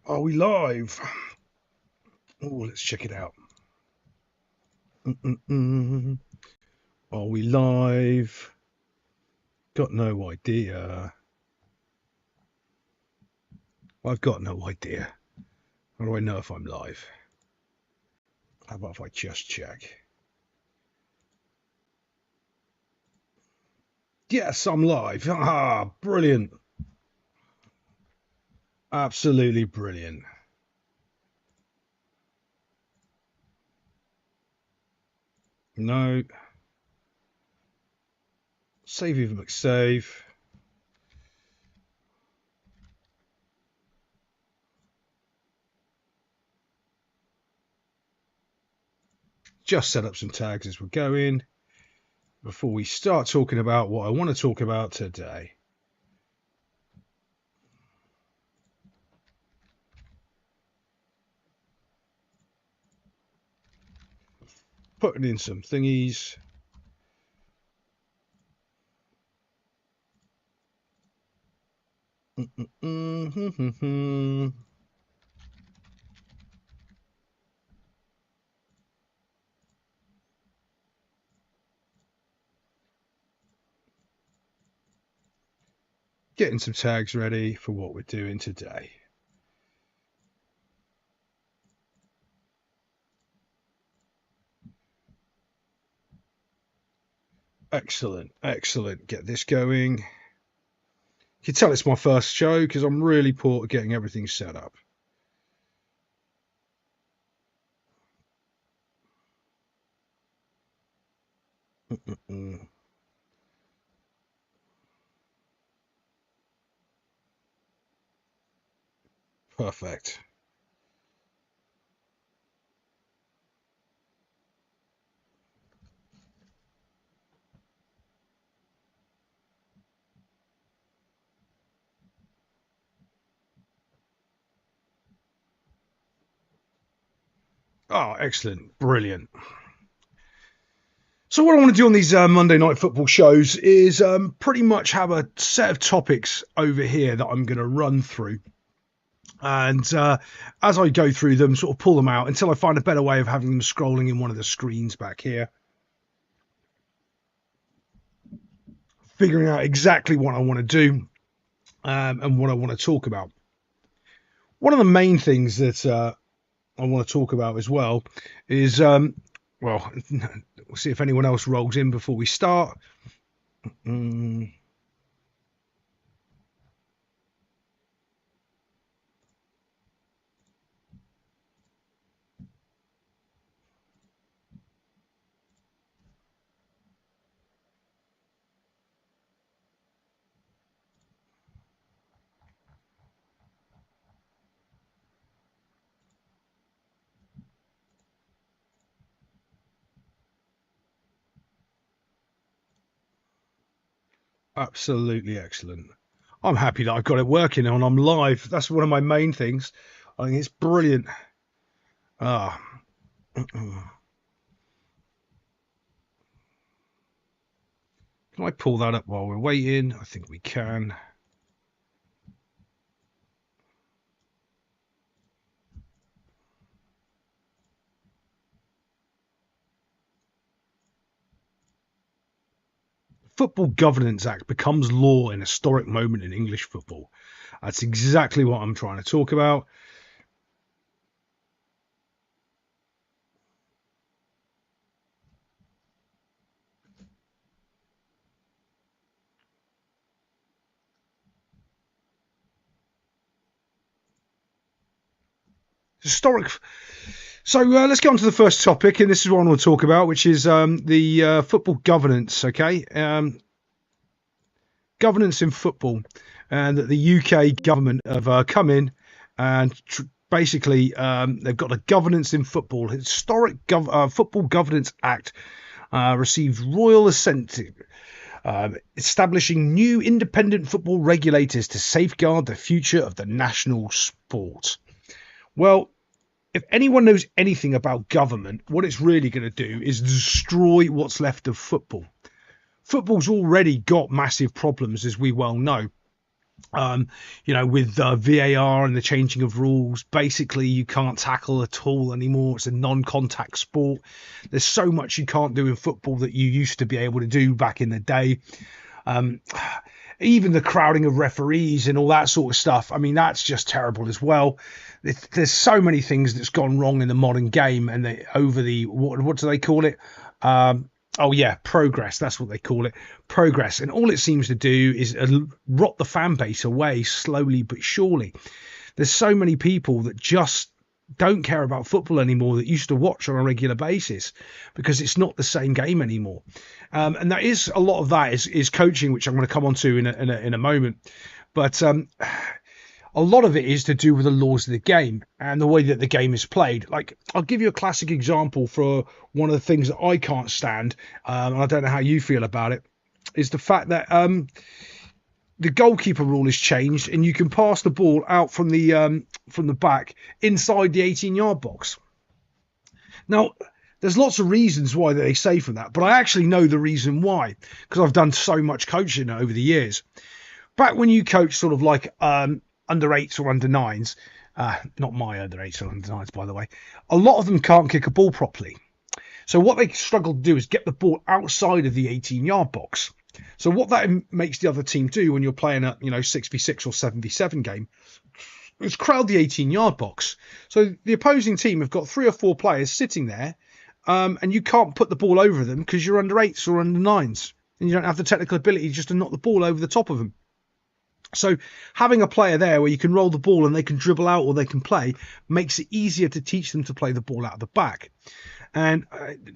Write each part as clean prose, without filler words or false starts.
Are we live? Oh, let's check it out. Are we live? Got no idea. I've got no idea. How do I know if I'm live? How about if I just check? Yes, I'm live. Ah, brilliant. Absolutely brilliant. No. Save even McSave. Just set up some tags as we're going before we start talking about what I want to talk about today. Putting in some thingies. Getting some tags ready for what we're doing today. Excellent, excellent. Get this going. You can tell it's my first show because I'm really poor at getting everything set up. Perfect. Oh, excellent. Brilliant. So what I want to do on these Monday Night Football shows is pretty much have a set of topics over here that I'm going to run through. And as I go through them, sort of pull them out until I find a better way of having them scrolling in one of the screens back here. Figuring out exactly what I want to do and what I want to talk about. One of the main things that I want to talk about as well is, well, we'll see if anyone else rolls in before we start. Absolutely excellent. I'm happy that I've got it working and I'm live. That's one of my main things. I think it's brilliant. Can I pull that up while we're waiting? I think we can. Football Governance Act becomes law in a historic moment in English football. That's exactly what I'm trying to talk about. Historic. So let's get on to the first topic, and this is what I want to talk about, which is the football governance. Okay, governance in football, and that the UK government have come in and basically they've got a governance in football. Historic Football Governance Act received royal assent. Establishing new independent football regulators to safeguard the future of the national sport. Well, if anyone knows anything about government, what it's really going to do is destroy what's left of football. Football's already got massive problems, as we well know. With VAR and the changing of rules, basically you can't tackle at all anymore. It's a non-contact sport. There's so much you can't do in football that you used to be able to do back in the day. Even the crowding of referees and all that sort of stuff. I mean, that's just terrible as well. There's so many things that's gone wrong in the modern game, and what do they call it? Progress. That's what they call it. Progress. And all it seems to do is rot the fan base away slowly but surely. There's so many people that just don't care about football anymore that used to watch on a regular basis because it's not the same game anymore. And that is a lot of that is coaching, which I'm going to come on to in a moment. But a lot of it is to do with the laws of the game and the way that the game is played. Like, I'll give you a classic example for one of the things that I can't stand, and I don't know how you feel about it, is the fact that the goalkeeper rule has changed and you can pass the ball out from the back inside the 18-yard box. Now, there's lots of reasons why they say from that, but I actually know the reason why, because I've done so much coaching over the years. Back when you coach sort of like under 8s or under 9s, not my under 8s or under 9s, by the way, a lot of them can't kick a ball properly. So what they struggle to do is get the ball outside of the 18-yard box. So what that makes the other team do when you're playing a 6v6 or 7v7 game is crowd the 18-yard box. So the opposing team have got 3 or 4 players sitting there, and you can't put the ball over them because you're under 8s or under 9s, and you don't have the technical ability just to knock the ball over the top of them. So having a player there where you can roll the ball and they can dribble out or they can play makes it easier to teach them to play the ball out of the back. And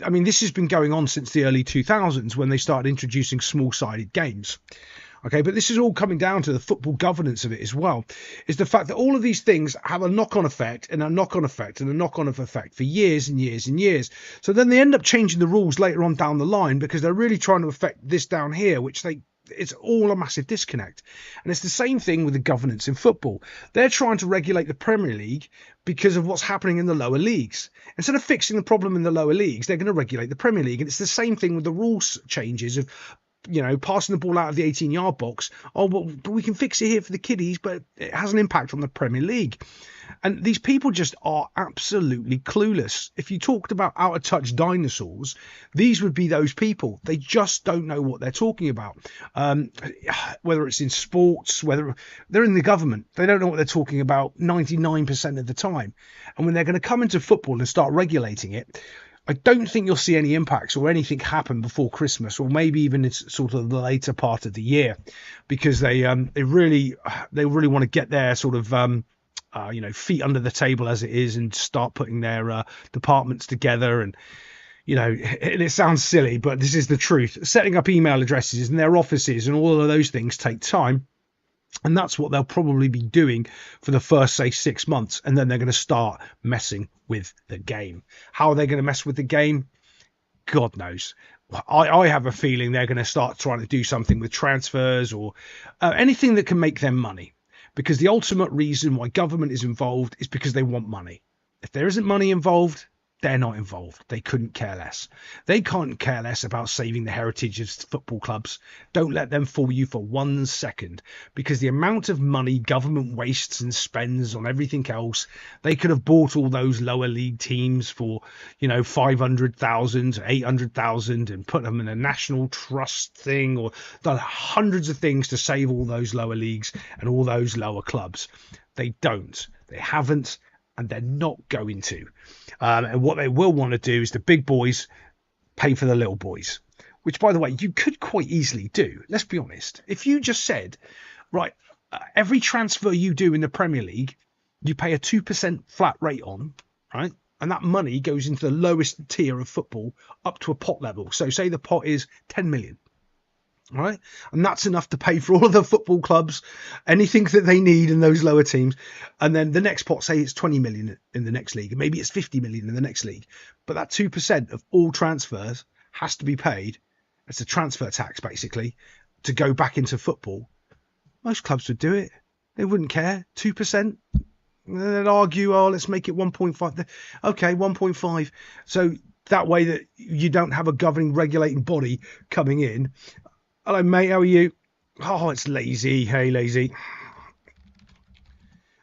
I mean, this has been going on since the early 2000s when they started introducing small-sided games. Okay, but this is all coming down to the football governance of it as well, is the fact that all of these things have a knock-on effect and a knock-on effect and a knock-on effect for years and years and years. So then they end up changing the rules later on down the line because they're really trying to affect this down here, which it's all a massive disconnect. And it's the same thing with the governance in football. They're trying to regulate the Premier League because of what's happening in the lower leagues. Instead of fixing the problem in the lower leagues, they're going to regulate the Premier League. And it's the same thing with the rules changes of, passing the ball out of the 18-yard box. Oh, well, but we can fix it here for the kiddies, but it has an impact on the Premier League. And these people just are absolutely clueless. If you talked about out-of-touch dinosaurs, these would be those people. They just don't know what they're talking about. Whether it's in sports, whether they're in the government, they don't know what they're talking about 99% of the time. And when they're going to come into football and start regulating it, I don't think you'll see any impacts or anything happen before Christmas, or maybe even it's sort of the later part of the year, because they really want to get their sort of feet under the table as it is and start putting their departments together. And and it sounds silly, but this is the truth. Setting up email addresses in their offices and all of those things take time. And that's what they'll probably be doing for the first, say, 6 months. And then they're going to start messing with the game. How are they going to mess with the game? God knows. I have a feeling they're going to start trying to do something with transfers or anything that can make them money. Because the ultimate reason why government is involved is because they want money. If there isn't money involved, they're not involved. They couldn't care less. They can't care less about saving the heritage of football clubs. Don't let them fool you for 1 second, because the amount of money government wastes and spends on everything else, they could have bought all those lower league teams for, 500,000, 800,000 and put them in a national trust thing, or done hundreds of things to save all those lower leagues and all those lower clubs. They don't. They haven't. And they're not going to. And what they will want to do is the big boys pay for the little boys, which, by the way, you could quite easily do. Let's be honest. If you just said, right, every transfer you do in the Premier League, you pay a 2% flat rate on, right? And that money goes into the lowest tier of football up to a pot level. So say the pot is 10 million. All right, and that's enough to pay for all of the football clubs, anything that they need in those lower teams. And then the next pot, say it's 20 million in the next league, and maybe it's 50 million in the next league. But that 2% of all transfers has to be paid. It's a transfer tax, basically, to go back into football. Most clubs would do it. They wouldn't care. 2%. They'd argue, oh, let's make it 1.5. Okay, 1.5. So that way that you don't have a governing, regulating body coming in. Hello, mate. How are you? Oh, it's lazy. Hey, lazy.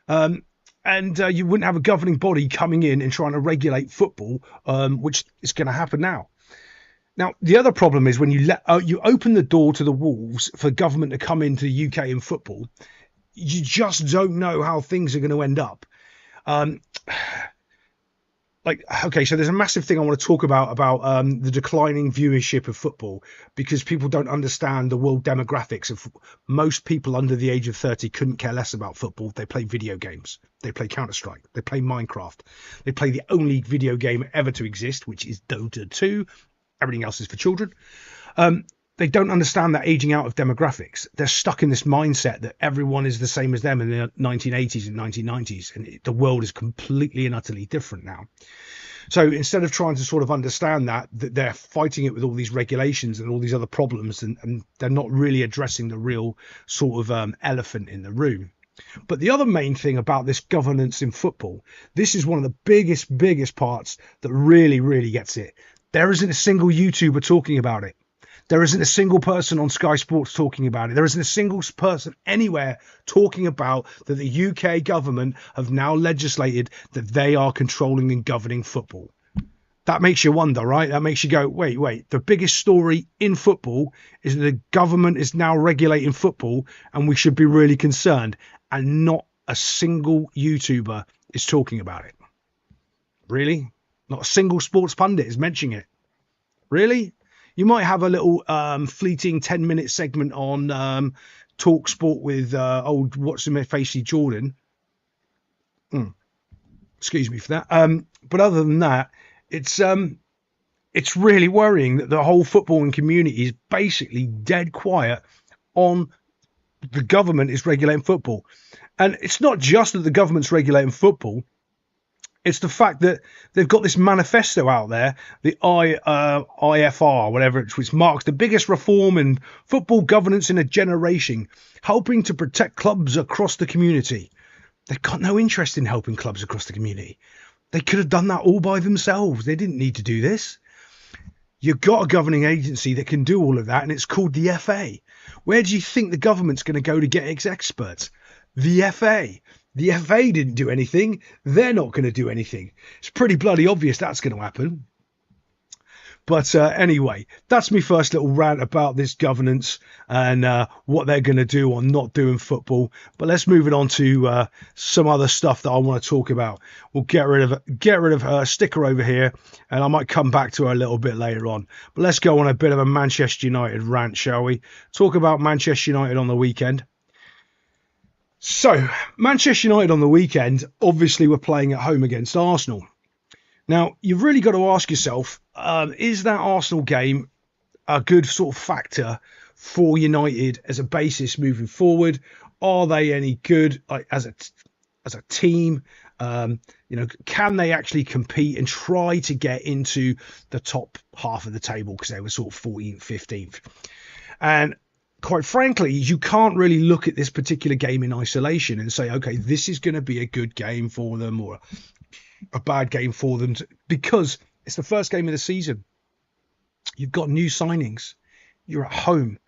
Um, and you wouldn't have a governing body coming in and trying to regulate football, which is going to happen now. Now, the other problem is when you open the door to the wolves for government to come into the UK in football, you just don't know how things are going to end up. Um, okay, so there's a massive thing I want to talk about the declining viewership of football because people don't understand the world demographics of most people under the age of 30 couldn't care less about football. They play video games, they play Counter-Strike, they play Minecraft, they play the only video game ever to exist, which is Dota 2. Everything else is for children. um, they don't understand that aging out of demographics. They're stuck in this mindset that everyone is the same as them in the 1980s and 1990s, and the world is completely and utterly different now. So instead of trying to sort of understand that they're fighting it with all these regulations and all these other problems, and they're not really addressing the real sort of elephant in the room. But the other main thing about this governance in football, this is one of the biggest parts that really gets it. There isn't a single YouTuber talking about it. There isn't a single person on Sky Sports talking about it. There isn't a single person anywhere talking about that the UK government have now legislated that they are controlling and governing football. That makes you wonder, right? That makes you go, wait. The biggest story in football is that the government is now regulating football and we should be really concerned. And not a single YouTuber is talking about it. Really? Not a single sports pundit is mentioning it. Really? You might have a little fleeting 10-minute segment on Talk Sport with old what's him Facey Jordan. Excuse me for that. But other than that, it's it's really worrying that the whole footballing community is basically dead quiet on the government is regulating football. And it's not just that the government's regulating football. It's the fact that they've got this manifesto out there, the IFR, whatever, which marks the biggest reform in football governance in a generation, helping to protect clubs across the community. They've got no interest in helping clubs across the community. They could have done that all by themselves. They didn't need to do this. You've got a governing agency that can do all of that, and it's called the FA. Where do you think the government's going to go to get its experts? The FA. The FA didn't do anything. They're not going to do anything. It's pretty bloody obvious that's going to happen. But anyway, that's my first little rant about this governance and what they're going to do or not do in football. But let's move it on to some other stuff that I want to talk about. We'll get rid of her, stick her over here, and I might come back to her a little bit later on. But let's go on a bit of a Manchester United rant, shall we? Talk about Manchester United on the weekend. So, Manchester United on the weekend, obviously, were playing at home against Arsenal. Now, you've really got to ask yourself, is that Arsenal game a good sort of factor for United as a basis moving forward? Are they any good as a team? Can they actually compete and try to get into the top half of the table because they were sort of 14th, 15th? And quite frankly, you can't really look at this particular game in isolation and say, okay, this is going to be a good game for them or a bad game for them because it's the first game of the season. You've got new signings. You're at home.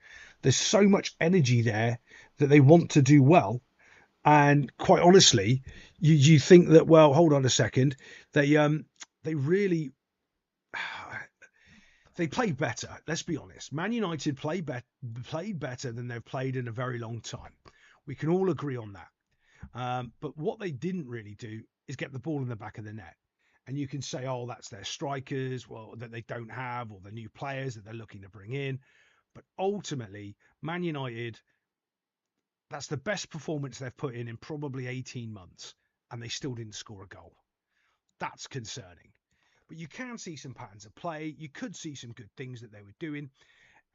There's so much energy there that they want to do well. And quite honestly, you think that, well, hold on a second. They really they play better. Let's be honest. Man United played better than they've played in a very long time. We can all agree on that. But what they didn't really do is get the ball in the back of the net. And you can say, oh, that's their strikers, well, that they don't have, or the new players that they're looking to bring in. But ultimately, Man United, that's the best performance they've put in probably 18 months, and they still didn't score a goal. That's concerning. But you can see some patterns of play. You could see some good things that they were doing.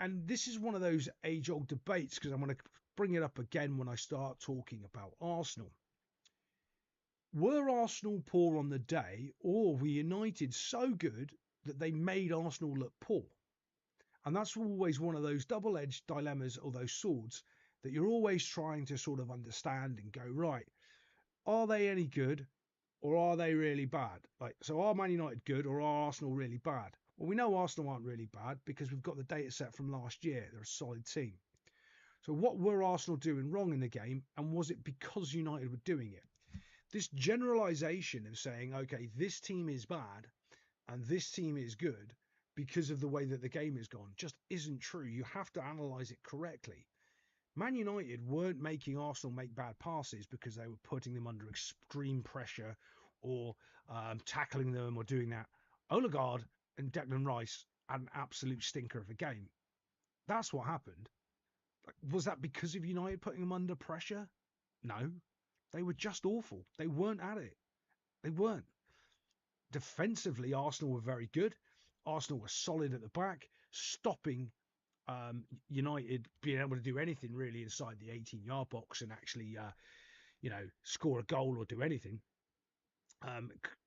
And this is one of those age-old debates because I'm going to bring it up again when I start talking about Arsenal. Were Arsenal poor on the day, or were United so good that they made Arsenal look poor? And that's always one of those double-edged dilemmas or those swords that you're always trying to sort of understand and go, right, are they any good or are they really bad? So are Man United good or are Arsenal really bad? Well, we know Arsenal aren't really bad because we've got the data set from last year. They're a solid team. So what were Arsenal doing wrong in the game, and was it because United were doing it? This generalisation of saying, okay, this team is bad and this team is good because of the way that the game has gone just isn't true. You have to analyse it correctly. Man United weren't making Arsenal make bad passes because they were putting them under extreme pressure or tackling them or doing that. Odegaard and Declan Rice had an absolute stinker of a game. That's what happened. Was that because of United putting them under pressure? No. They were just awful. They weren't at it. They weren't. Defensively, Arsenal were very good. Arsenal were solid at the back, stopping United being able to do anything really inside the 18-yard box and actually, score a goal or do anything.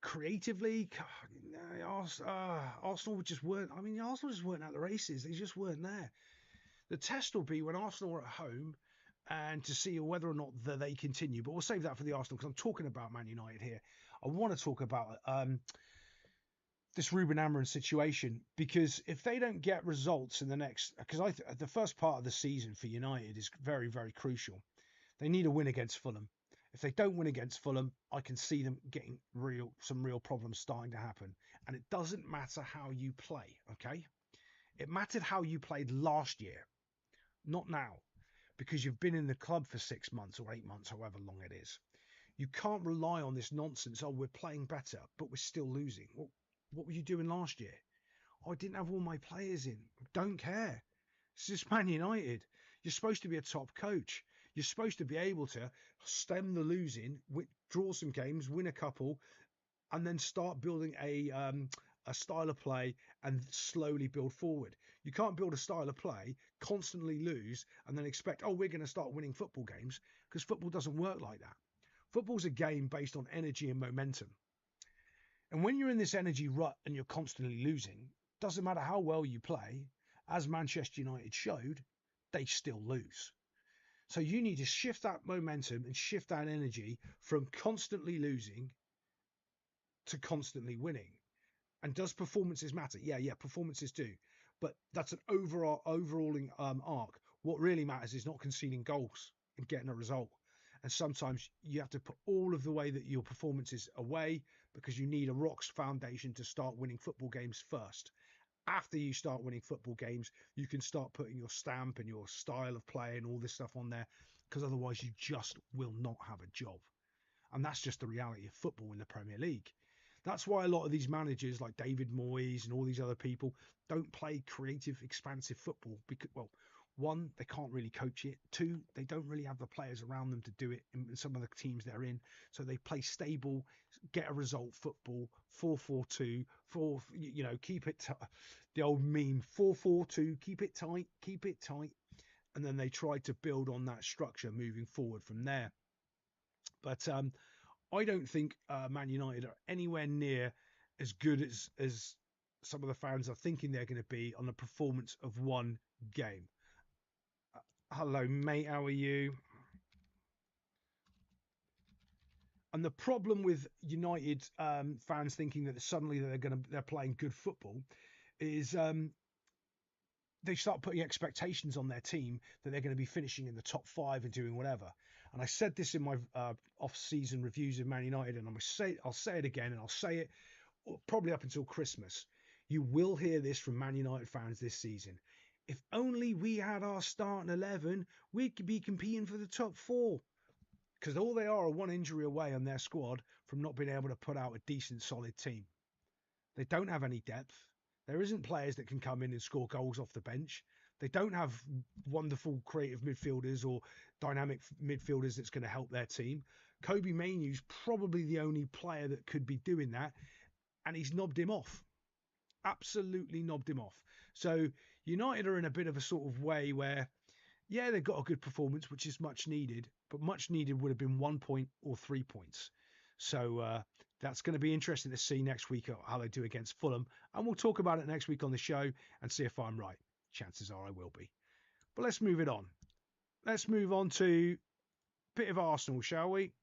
Creatively, Arsenal just weren't. I mean, Arsenal just weren't at the races. They just weren't there. The test will be when Arsenal are at home and to see whether or not they continue. But we'll save that for the Arsenal because I'm talking about Man United here. I want to talk about this Ruben Amorim situation, because if they don't get results in the next, because the first part of the season for United is very, very crucial. They need a win against Fulham. If they don't win against Fulham, I can see them getting some real problems starting to happen. And it doesn't matter how you play, okay? It mattered how you played last year, not now, because you've been in the club for 6 months or 8 months, however long it is. You can't rely on this nonsense. Oh, we're playing better, but we're still losing. Well, what were you doing last year? Oh, I didn't have all my players in. Don't care. This is Man United. You're supposed to be a top coach. You're supposed to be able to stem the losing, draw some games, win a couple, and then start building a style of play and slowly build forward. You can't build a style of play, constantly lose, and then expect, oh, we're going to start winning football games, because football doesn't work like that. Football's a game based on energy and momentum. And when you're in this energy rut and you're constantly losing, doesn't matter how well you play, as Manchester United showed, they still lose. So you need to shift that momentum and shift that energy from constantly losing to constantly winning. And does performances matter? Yeah, performances do. But that's an overall arc. What really matters is not conceding goals and getting a result. And sometimes you have to put all of the way that your performances away because you need a rocks foundation to start winning football games first. After you start winning football games, you can start putting your stamp and your style of play and all this stuff on there, because otherwise you just will not have a job. And that's just the reality of football in the Premier League. That's why a lot of these managers like David Moyes and all these other people don't play creative, expansive football because, well, one, they can't really coach it. Two, they don't really have the players around them to do it in some of the teams they're in. So they play stable, get a result football, 4-4-2, keep it, the old meme, 4-4-2, keep it tight. And then they try to build on that structure moving forward from there. But I don't think Man United are anywhere near as good as some of the fans are thinking they're going to be on the performance of one game. Hello, mate. How are you? And the problem with United fans thinking that suddenly they're playing good football is they start putting expectations on their team that they're going to be finishing in the top 5 and doing whatever. And I said this in my off-season reviews of Man United, and I'll say it again, and I'll say it probably up until Christmas. You will hear this from Man United fans this season. If only we had our starting 11, we could be competing for the top 4. Because all they are one injury away on their squad from not being able to put out a decent, solid team. They don't have any depth. There isn't players that can come in and score goals off the bench. They don't have wonderful creative midfielders or dynamic midfielders that's going to help their team. Kobe Mainoo's probably the only player that could be doing that, and he's knobbed him off. Absolutely knobbed him off. So United are in a bit of a sort of way where, yeah, they've got a good performance, which is much needed, but much needed would have been 1 point or 3 points. So that's going to be interesting to see next week how they do against Fulham. And we'll talk about it next week on the show and see if I'm right. Chances are I will be. But let's move it on. Let's move on to a bit of Arsenal, shall we?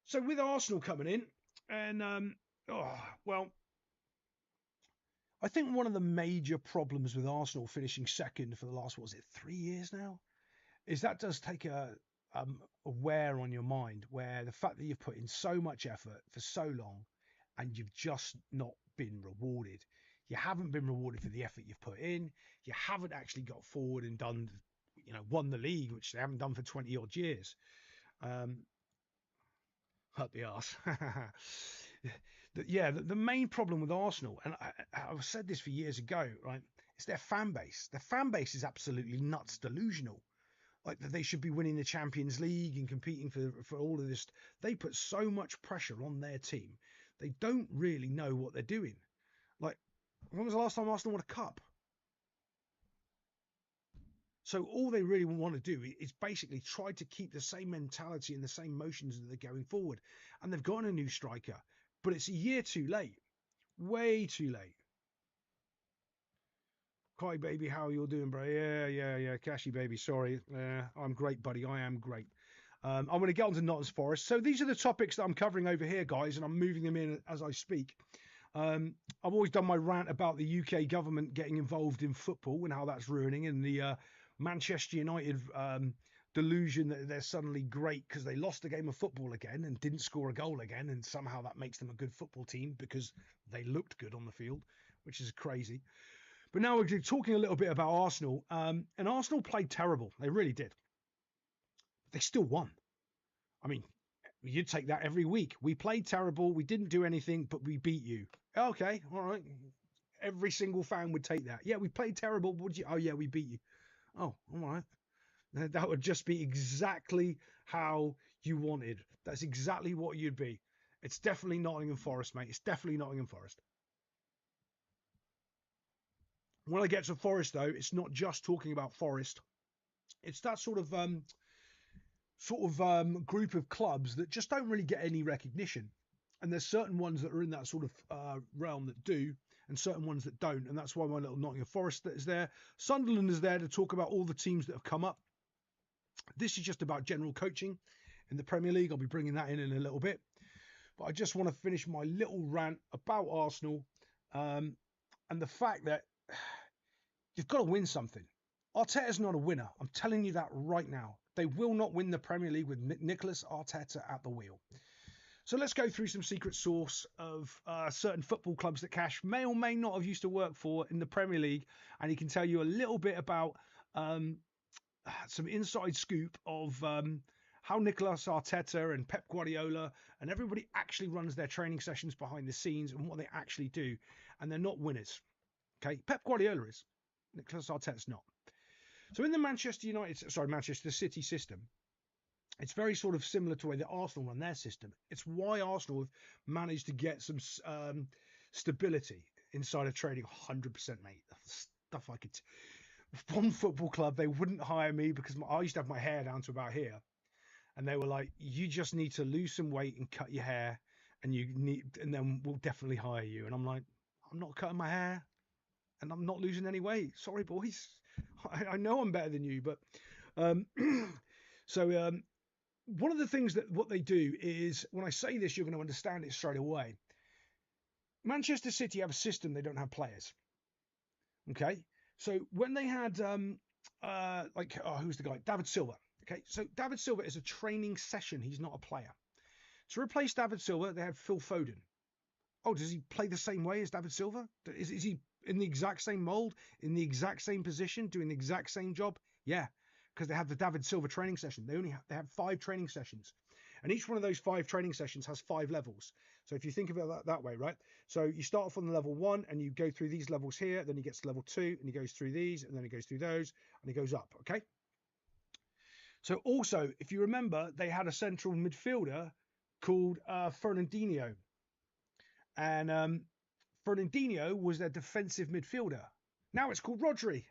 So with Arsenal coming in, and, I I think one of the major problems with Arsenal finishing second for the last, what was it, 3 years now, is that does take a wear on your mind, where the fact that you've put in so much effort for so long and you've just not been rewarded. You haven't been rewarded for the effort you've put in. You haven't actually got forward and done, won the league, which they haven't done for 20 odd years. Up the arse. The main problem with Arsenal, and I've said this for years ago, right? It's their fan base. Their fan base is absolutely nuts, delusional. Like that they should be winning the Champions League and competing for all of this. They put so much pressure on their team. They don't really know what they're doing. Like, when was the last time Arsenal won a cup? So all they really want to do is basically try to keep the same mentality and the same motions that they're going forward. And they've gotten a new striker, but it's a year too late. Way too late. Hi, baby. How are you doing, bro? Yeah. Cashy, baby. Sorry. I'm great, buddy. I am great. I'm going to get on to Nottingham Forest. So these are the topics that I'm covering over here, guys, and I'm moving them in as I speak. I've always done my rant about the UK government getting involved in football and how that's ruining, and the Manchester United delusion that they're suddenly great because they lost a game of football again and didn't score a goal again, and somehow that makes them a good football team because they looked good on the field, which is crazy. But now we're talking a little bit about Arsenal, and Arsenal played terrible. They really did. But they still won. I mean, you'd take that every week. We played terrible. We didn't do anything, but we beat you. Okay, all right. Every single fan would take that. Yeah, we played terrible. Would you? Oh, yeah, we beat you. Oh, all right. That would just be exactly how you wanted. That's exactly what you'd be. It's definitely Nottingham Forest, mate. It's definitely Nottingham Forest. When I get to Forest, though, it's not just talking about Forest. It's that sort of group of clubs that just don't really get any recognition. And there's certain ones that are in that sort of realm that do, and certain ones that don't. And that's why my little Nottingham Forest is there. Sunderland is there to talk about all the teams that have come up. This is just about general coaching in the Premier League. I'll be bringing that in a little bit. But I just want to finish my little rant about Arsenal and the fact that you've got to win something. Arteta's not a winner. I'm telling you that right now. They will not win the Premier League with Nicolas Arteta at the wheel. So let's go through some secret source of certain football clubs that Cash may or may not have used to work for in the Premier League. And he can tell you a little bit about some inside scoop of how Nicolas Arteta and Pep Guardiola and everybody actually runs their training sessions behind the scenes and what they actually do. And they're not winners. Okay, Pep Guardiola is. Nicolas Arteta's not. So in the Manchester City system, it's very sort of similar to the way that Arsenal run their system. It's why Arsenal have managed to get some stability inside of training. 100%, mate. Stuff I could. One football club, they wouldn't hire me because I used to have my hair down to about here, and they were like, "You just need to lose some weight and cut your hair, and then we'll definitely hire you." And I'm like, "I'm not cutting my hair, and I'm not losing any weight. Sorry, boys. I know I'm better than you, but." One of the things that what they do is, when I say this, you're going to understand it straight away. Manchester City have a system, they don't have players. Okay, so when they had who's the guy? David Silva. Okay, so David Silva is a training session. He's not a player. To replace David Silva, they had Phil Foden. Oh, does he play the same way as David Silva? Is he in the exact same mold, in the exact same position, doing the exact same job? Yeah. Because they have the David Silva training session. They have 5 training sessions. And each one of those 5 training sessions has 5 levels. So if you think about that way, right? So you start off on the level 1 and you go through these levels here. Then he gets to level 2 and he goes through these and then he goes through those and he goes up. Okay. So also, if you remember, they had a central midfielder called Fernandinho. And Fernandinho was their defensive midfielder. Now it's called Rodri.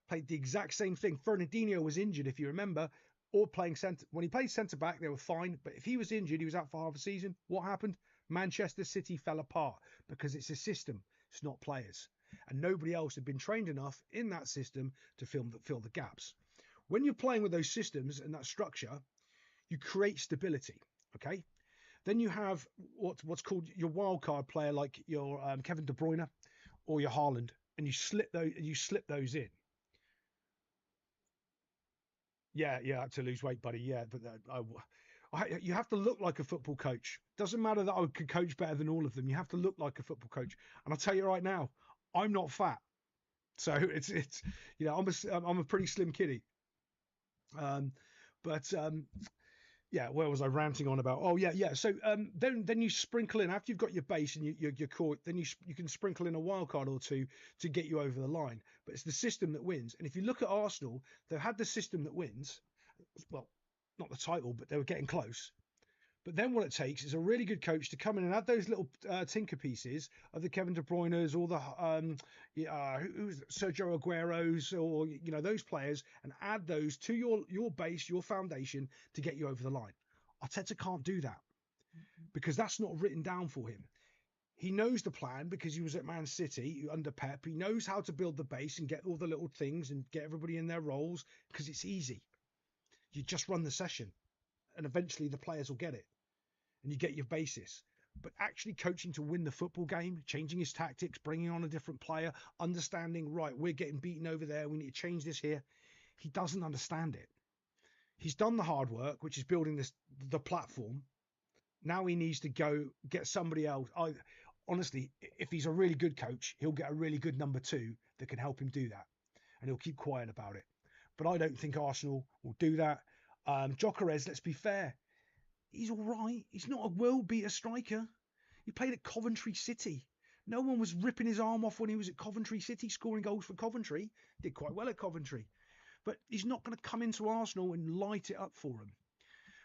Played the exact same thing. Fernandinho was injured, if you remember, or playing centre. When he played centre back, they were fine. But if he was injured, he was out for half a season. What happened? Manchester City fell apart because it's a system. It's not players. And nobody else had been trained enough in that system to fill the gaps. When you're playing with those systems and that structure, you create stability. Okay. Then you have what's called your wild card player, like your Kevin De Bruyne or your Haaland, and you slip those in. Yeah, yeah, I had to lose weight, buddy. Yeah, but you have to look like a football coach. Doesn't matter that I could coach better than all of them. You have to look like a football coach. And I'll tell you right now, I'm not fat, so it's I'm a pretty slim kiddie. Um, but yeah, where was I ranting on about? Oh yeah. So then you sprinkle in, after you've got your base and your core, then you can sprinkle in a wild card or two to get you over the line. But it's the system that wins. And if you look at Arsenal, they've had the system that wins. Well, not the title, but they were getting close. But then what it takes is a really good coach to come in and add those little tinker pieces of the Kevin De Bruyne's or the who's Sergio Aguero's, or those players, and add those to your base, your foundation, to get you over the line. Arteta can't do that because that's not written down for him. He knows the plan because he was at Man City under Pep. He knows how to build the base and get all the little things and get everybody in their roles because it's easy. You just run the session and eventually the players will get it. And you get your basis. But actually coaching to win the football game, changing his tactics, bringing on a different player, understanding, right, we're getting beaten over there, we need to change this here. He doesn't understand it. He's done the hard work, which is building the platform. Now he needs to go get somebody else. Honestly, if he's a really good coach, he'll get a really good number two that can help him do that. And he'll keep quiet about it. But I don't think Arsenal will do that. Gyökeres, let's be fair. He's all right. He's not a world beater striker. He played at Coventry City. No one was ripping his arm off when he was at Coventry City scoring goals for Coventry. Did quite well at Coventry. But he's not going to come into Arsenal and light it up for him.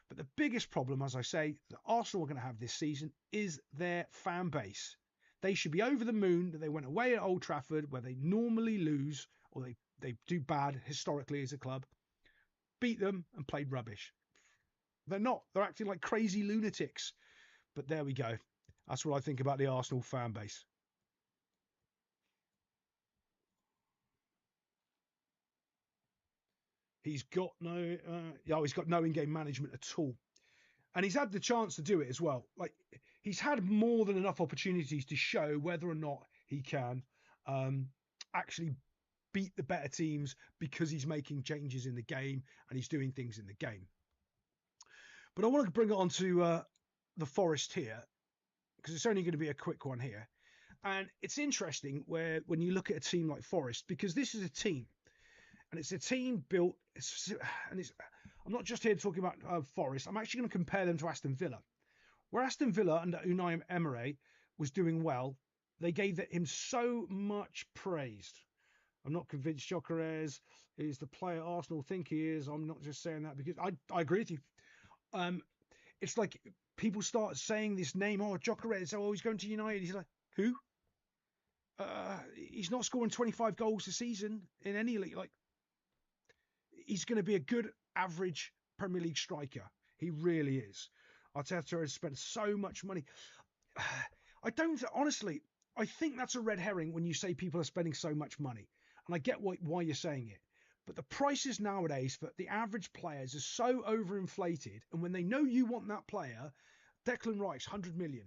But the biggest problem, as I say, that Arsenal are going to have this season is their fan base. They should be over the moon that they went away at Old Trafford, where they normally lose, or they do bad historically as a club, beat them and played rubbish. They're not. They're acting like crazy lunatics. But there we go. That's what I think about the Arsenal fan base. He's got he's got no in-game management at all. And he's had the chance to do it as well. Like, he's had more than enough opportunities to show whether or not he can actually beat the better teams because he's making changes in the game and he's doing things in the game. But I want to bring it on to the Forest here, because it's only going to be a quick one here. And it's interesting when you look at a team like Forest, because this is a team, and it's a team built, I'm not just here talking about Forest, I'm actually going to compare them to Aston Villa. Where Aston Villa under Unai Emery was doing well, they gave him so much praise. I'm not convinced Gyökeres is the player Arsenal think he is. I'm not just saying that because I agree with you. It's like people start saying this name, Gyökeres, he's going to United. He's like, who? He's not scoring 25 goals a season in any league. Like, he's going to be a good average Premier League striker. He really is. Arteta has spent so much money. Honestly, I think that's a red herring when you say people are spending so much money. And I get why you're saying it. But the prices nowadays for the average players are so overinflated. And when they know you want that player, Declan Rice, 100 million.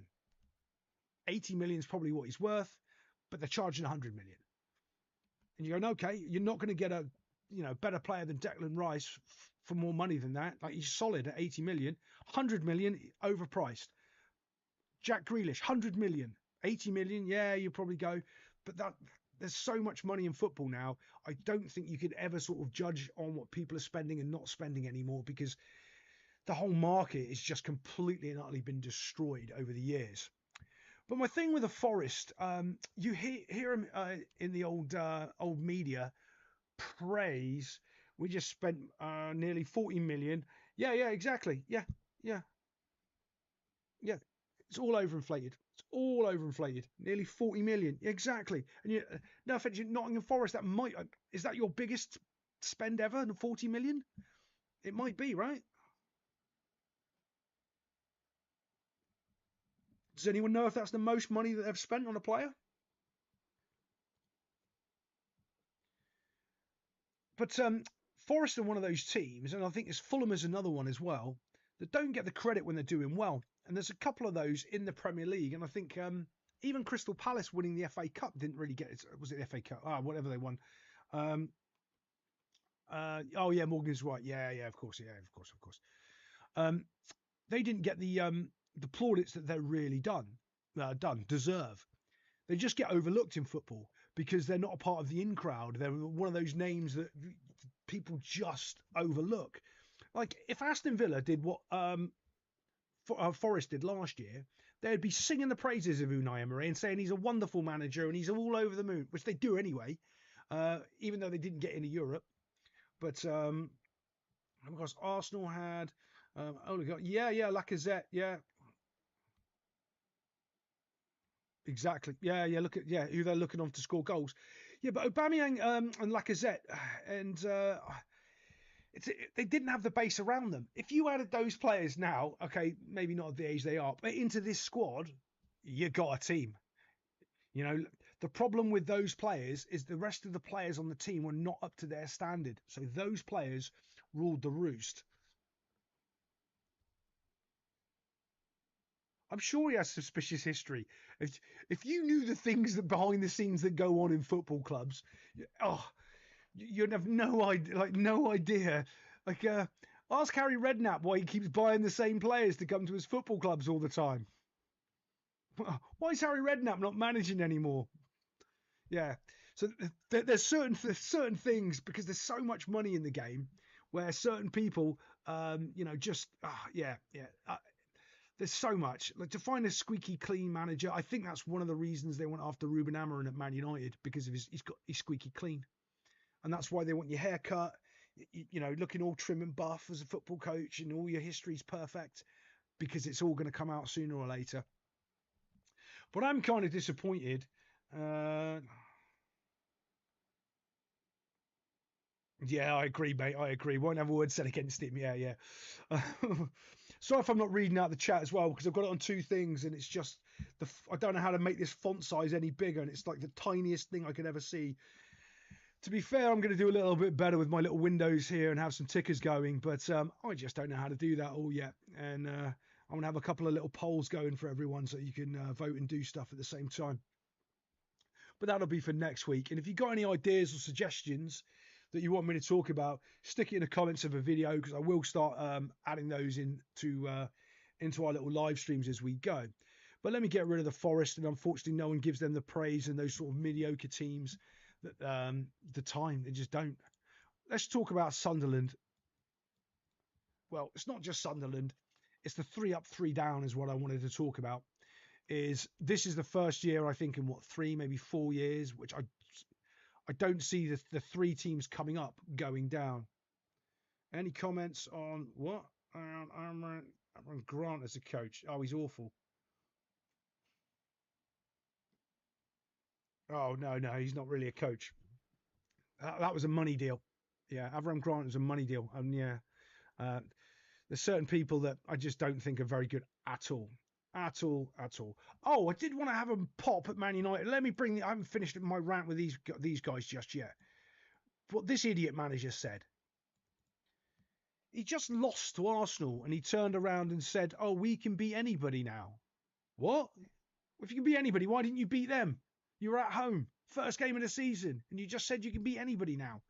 80 million is probably what he's worth, but they're charging 100 million. And you're going, okay, you're not going to get a better player than Declan Rice for more money than that. Like, he's solid at 80 million. 100 million, overpriced. Jack Grealish, 100 million. 80 million, yeah, you probably go. But there's so much money in football now. I don't think you could ever sort of judge on what people are spending and not spending anymore, because the whole market is just completely and utterly been destroyed over the years. But my thing with the Forest, you hear him in the old media praise. We just spent nearly 40 million. Yeah, exactly. Yeah. It's all overinflated. Nearly 40 million. Exactly. And no offense, Nottingham Forest, is that your biggest spend ever? 40 million? It might be, right? Does anyone know if that's the most money that they've spent on a player? But Forest are one of those teams, and I think Fulham is another one as well, that don't get the credit when they're doing well. And there's a couple of those in the Premier League, and I think even Crystal Palace winning the FA Cup didn't really get it. Was it the FA Cup? Whatever they won. Oh yeah, Morgan's right. Yeah, of course. Yeah, of course. They didn't get the plaudits that they're really deserve. They just get overlooked in football because they're not a part of the in crowd. They're one of those names that people just overlook. Like if Aston Villa did what Forest did last year, they'd be singing the praises of Unai Emery and saying he's a wonderful manager and he's all over the moon, which they do anyway, even though they didn't get into Europe. But because Arsenal had, Lacazette, yeah. Exactly. Yeah. Look at who they're looking on to score goals. Yeah, but Aubameyang and Lacazette and they didn't have the base around them. If you added those players now, okay, maybe not at the age they are, but into this squad, you got a team. You know, the problem with those players is the rest of the players on the team were not up to their standard. So those players ruled the roost. I'm sure he has suspicious history. If you knew the things that behind the scenes that go on in football clubs, you'd have no idea. Ask Harry Redknapp why he keeps buying the same players to come to his football clubs all the time. Why is Harry Redknapp not managing anymore? Yeah, so there's certain things, because there's so much money in the game, where certain people, there's so much. Like, to find a squeaky clean manager, I think that's one of the reasons they went after Ruben Amorim at Man United, because of he's squeaky clean, and that's why they want your haircut, looking all trim and buff as a football coach, and all your history's perfect, because it's all going to come out sooner or later. But I'm kind of disappointed. Yeah, I agree, mate. I agree. Won't have a word said against him. Yeah. Sorry if I'm not reading out the chat as well, because I've got it on two things, and it's just I don't know how to make this font size any bigger, and it's like the tiniest thing I could ever see. To be fair, I'm going to do a little bit better with my little windows here and have some tickers going, but I just don't know how to do that all yet. And I'm going to have a couple of little polls going for everyone so you can vote and do stuff at the same time. But that'll be for next week. And if you've got any ideas or suggestions that you want me to talk about, stick it in the comments of a video, because I will start adding those into our little live streams as we go. But let me get rid of the Forest, and unfortunately no one gives them the praise, and those sort of mediocre teams that the time, they just don't. Let's talk about Sunderland. Well, it's not just Sunderland. It's the 3 up, 3 down is what I wanted to talk about. This is the first year, I think, in 3, maybe 4 years, which I don't see the 3 teams coming up going down. Any comments on what? Aaron Grant as a coach. Oh, he's awful. Oh, no, he's not really a coach. That was a money deal. Yeah, Avram Grant was a money deal. And yeah, there's certain people that I just don't think are very good at all. At all. Oh, I did want to have a pop at Man United. Let me I haven't finished my rant with these guys just yet. What this idiot manager said. He just lost to Arsenal, and he turned around and said, "Oh, we can beat anybody now." What? If you can beat anybody, why didn't you beat them? You were at home, first game of the season, and you just said you can beat anybody now.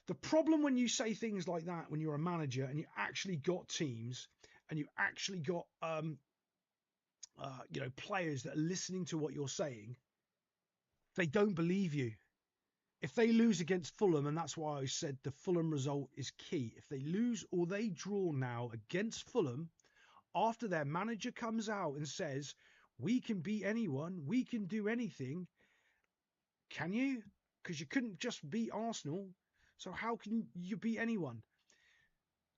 The problem when you say things like that, when you're a manager and you actually got teams and you actually got players that are listening to what you're saying, they don't believe you. If they lose against Fulham, and that's why I said the Fulham result is key. If they lose or they draw now against Fulham, after their manager comes out and says, we can beat anyone, we can do anything, can you? Because you couldn't just beat Arsenal. So how can you beat anyone?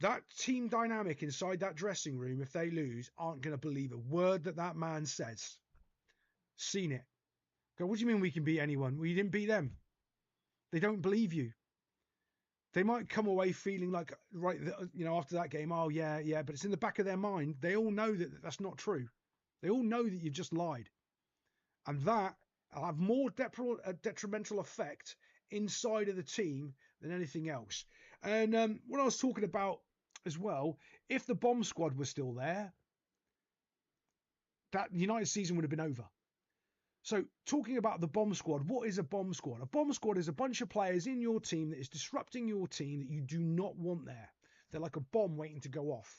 That team dynamic inside that dressing room, if they lose, aren't going to believe a word that man says. Seen it. Go, what do you mean we can beat anyone? Well, you didn't beat them. They don't believe you. They might come away feeling like, right, after that game, oh, yeah, but it's in the back of their mind. They all know that that's not true. They all know that you've just lied. And that will have more detrimental effect inside of the team than anything else. And what I was talking about as well, if the bomb squad was still there, that United season would have been over. So talking about the bomb squad, what is a bomb squad? A bomb squad is a bunch of players in your team that is disrupting your team that you do not want there. They're like a bomb waiting to go off.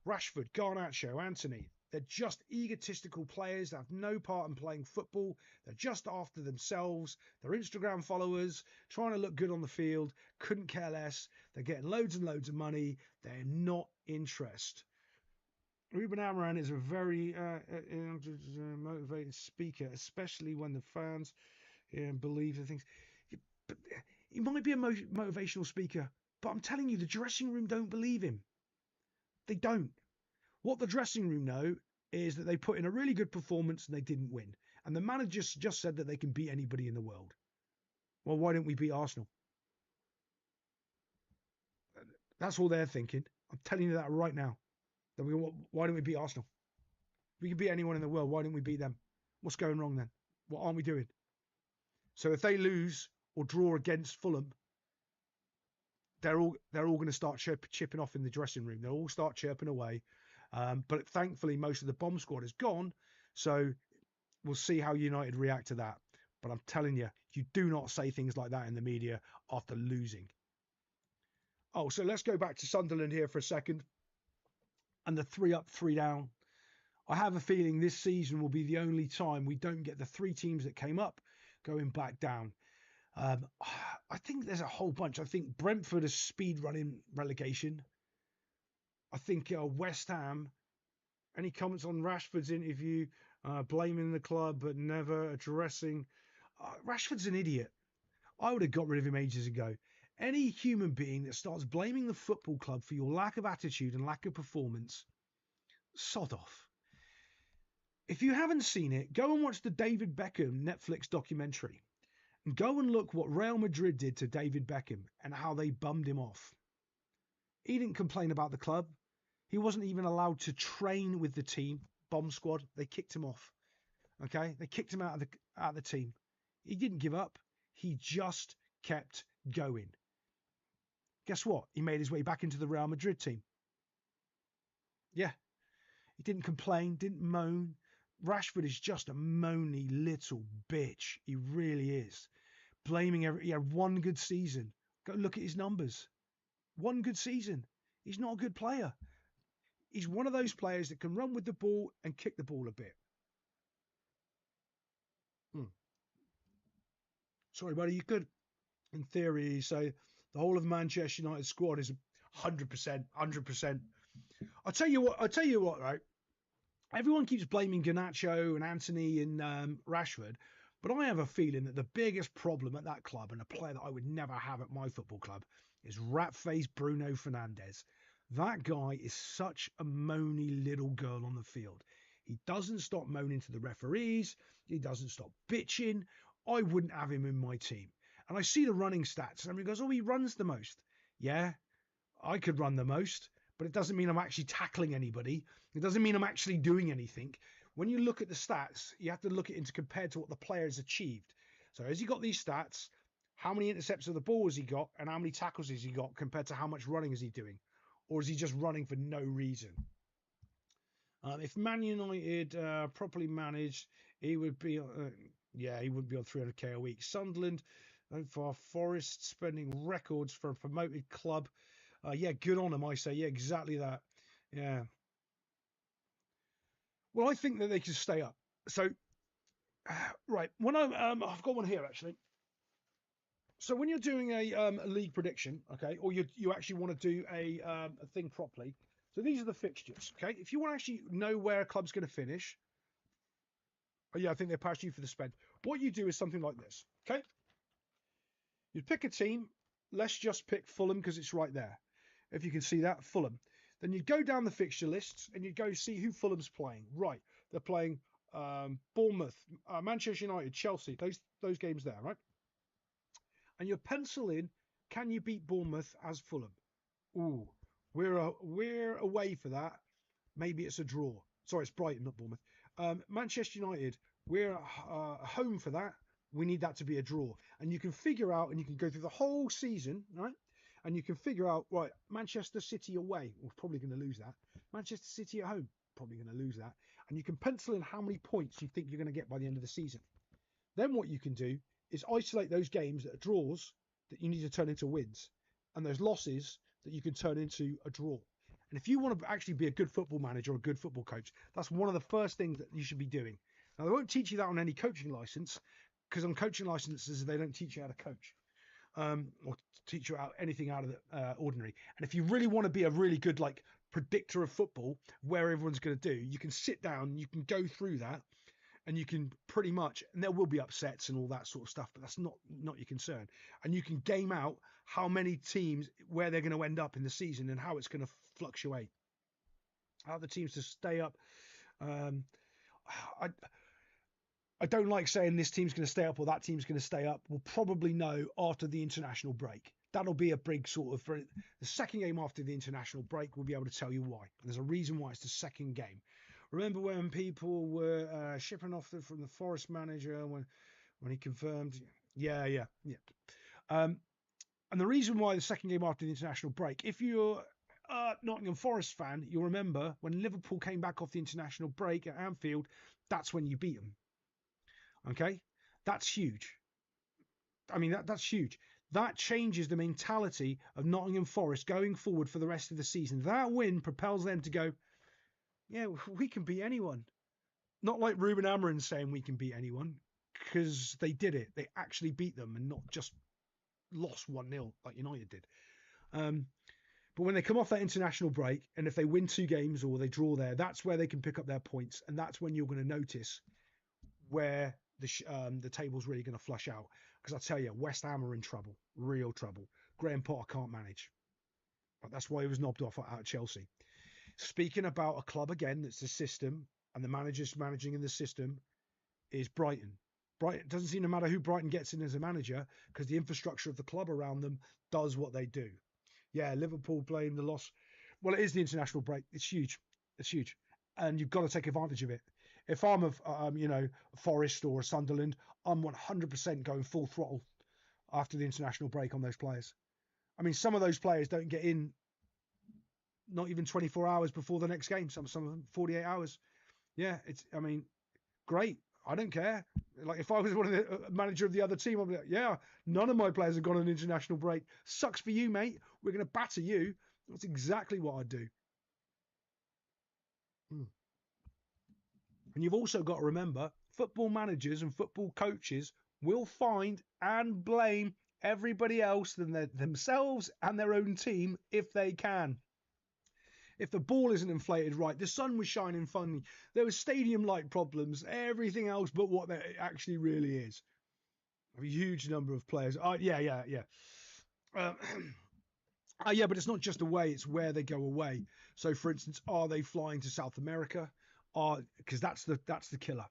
Rashford, Garnacho, Anthony, they're just egotistical players that have no part in playing football. They're just after themselves. They're Instagram followers, trying to look good on the field, couldn't care less. They're getting loads and loads of money. They're not interested. Ruben Amorim is a very motivated speaker, especially when the fans believe the things. But he might be a motivational speaker, but I'm telling you, the dressing room don't believe him. They don't. What the dressing room know is that they put in a really good performance and they didn't win. And the manager just said that they can beat anybody in the world. Well, why don't we beat Arsenal? That's all they're thinking. I'm telling you that right now. Why don't we beat Arsenal? We can beat anyone in the world. Why don't we beat them? What's going wrong then? What aren't we doing? So if they lose or draw against Fulham, they're all going to start chipping off in the dressing room. They'll all start chirping away. But thankfully, most of the bomb squad is gone. So we'll see how United react to that. But I'm telling you, you do not say things like that in the media after losing. Oh, so let's go back to Sunderland here for a second. And the 3 up, 3 down. I have a feeling this season will be the only time we don't get the 3 teams that came up going back down. I think there's a whole bunch. I think Brentford is speed running relegation. I think West Ham. Any comments on Rashford's interview, blaming the club but never addressing? Rashford's an idiot. I would have got rid of him ages ago. Any human being that starts blaming the football club for your lack of attitude and lack of performance, sod off. If you haven't seen it, go and watch the David Beckham Netflix documentary. And go and look what Real Madrid did to David Beckham and how they bummed him off. He didn't complain about the club. He wasn't even allowed to train with the team, bomb squad. They kicked him off. Okay? They kicked him out of the team. He didn't give up. He just kept going. Guess what? He made his way back into the Real Madrid team. Yeah. He didn't complain, didn't moan. Rashford is just a moany little bitch. He really is. Blaming he had one good season. Go look at his numbers. One good season. He's not a good player. He's one of those players that can run with the ball and kick the ball a bit. Sorry, buddy. You could, in theory, say the whole of Manchester United squad is 100%, 100%. I'll tell you what, right? Everyone keeps blaming Garnacho and Anthony and Rashford, but I have a feeling that the biggest problem at that club, and a player that I would never have at my football club, is rat-faced Bruno Fernandes. That guy is such a moany little girl on the field. He doesn't stop moaning to the referees. He doesn't stop bitching. I wouldn't have him in my team. And I see the running stats, and everyone goes, oh, he runs the most. Yeah, I could run the most. But it doesn't mean I'm actually tackling anybody. It doesn't mean I'm actually doing anything. When you look at the stats, you have to look at it compared to what the player has achieved. So has he got these stats? How many intercepts of the ball has he got? And how many tackles has he got compared to how much running is he doing? Or is he just running for no reason? If Man United properly managed, he would be, he wouldn't be on 300k a week. Sunderland, for Forest, spending records for a promoted club. Yeah, good on them, I say. Yeah, exactly that. Yeah. Well, I think that they can stay up. So, right, when I've got one here actually. So when you're doing a league prediction, okay, or you actually want to do a thing properly. So these are the fixtures, okay. If you want to actually know where a club's going to finish, I think they're past you for the spend. What you do is something like this, okay. You pick a team. Let's just pick Fulham because it's right there. If you can see that, Fulham. Then you go down the fixture lists and you go see who Fulham's playing. Right, they're playing Bournemouth, Manchester United, Chelsea. Those games there, right? And you pencil in, can you beat Bournemouth as Fulham? Ooh, we're away for that. Maybe it's a draw. Sorry, it's Brighton, not Bournemouth. Manchester United, we're home for that. We need that to be a draw. And you can figure out, and you can go through the whole season, right? And you can figure out, right, Manchester City away, we're probably going to lose that. Manchester City at home, probably going to lose that. And you can pencil in how many points you think you're going to get by the end of the season. Then what you can do is isolate those games that are draws that you need to turn into wins, and those losses that you can turn into a draw. And if you want to actually be a good football manager or a good football coach, that's one of the first things that you should be doing. Now, they won't teach you that on any coaching license, because on coaching licenses, they don't teach you how to coach, or teach you anything out of the ordinary. And if you really want to be a really good like predictor of football, where everyone's going to do, you can sit down, you can go through that, and you can pretty much, and there will be upsets and all that sort of stuff, but that's not your concern. And you can game out how many teams, where they're going to end up in the season and how it's going to fluctuate. How the teams to stay up. I don't like saying this team's going to stay up or that team's going to stay up. We'll probably know after the international break. That'll be a big sort of, for the second game after the international break, we'll be able to tell you why. And there's a reason why it's the second game. Remember when people were shipping off from the Forest manager when he confirmed? Yeah. And the reason why the second game after the international break, if you're a Nottingham Forest fan, you'll remember when Liverpool came back off the international break at Anfield, that's when you beat them. Okay, that's huge. I mean, that's huge. That changes the mentality of Nottingham Forest going forward for the rest of the season. That win propels them to go, yeah, we can beat anyone. Not like Ruben Amorim saying we can beat anyone, because they did it. They actually beat them and not just lost 1-0 like United did. But when they come off that international break, and if they win 2 games or they draw there, that's where they can pick up their points. And that's when you're going to notice where the table's really going to flush out. Because I tell you, West Ham are in trouble, real trouble. Graham Potter can't manage. But that's why he was knobbed off out of Chelsea. Speaking about a club again that's the system, and the managers managing in the system, is Brighton. Brighton, it doesn't seem to matter who Brighton gets in as a manager, because the infrastructure of the club around them does what they do. Yeah, Liverpool blame the loss. Well, it is the international break. It's huge. It's huge. And you've got to take advantage of it. If I'm a Forest or a Sunderland, I'm 100% going full throttle after the international break on those players. I mean, some of those players don't get in not even 24 hours before the next game. Some of them 48 hours. Yeah, great. I don't care. Like if I was one of the manager of the other team, I'd be like, yeah, none of my players have gone on an international break. Sucks for you, mate. We're going to batter you. That's exactly what I'd do. And you've also got to remember, football managers and football coaches will find and blame everybody else than themselves and their own team if they can. If the ball isn't inflated right, the sun was shining funny, there was stadium-like problems, everything else but what it actually really is. A huge number of players. Yeah, but it's not just away, it's where they go away. So, for instance, are they flying to South America? Because that's the killer.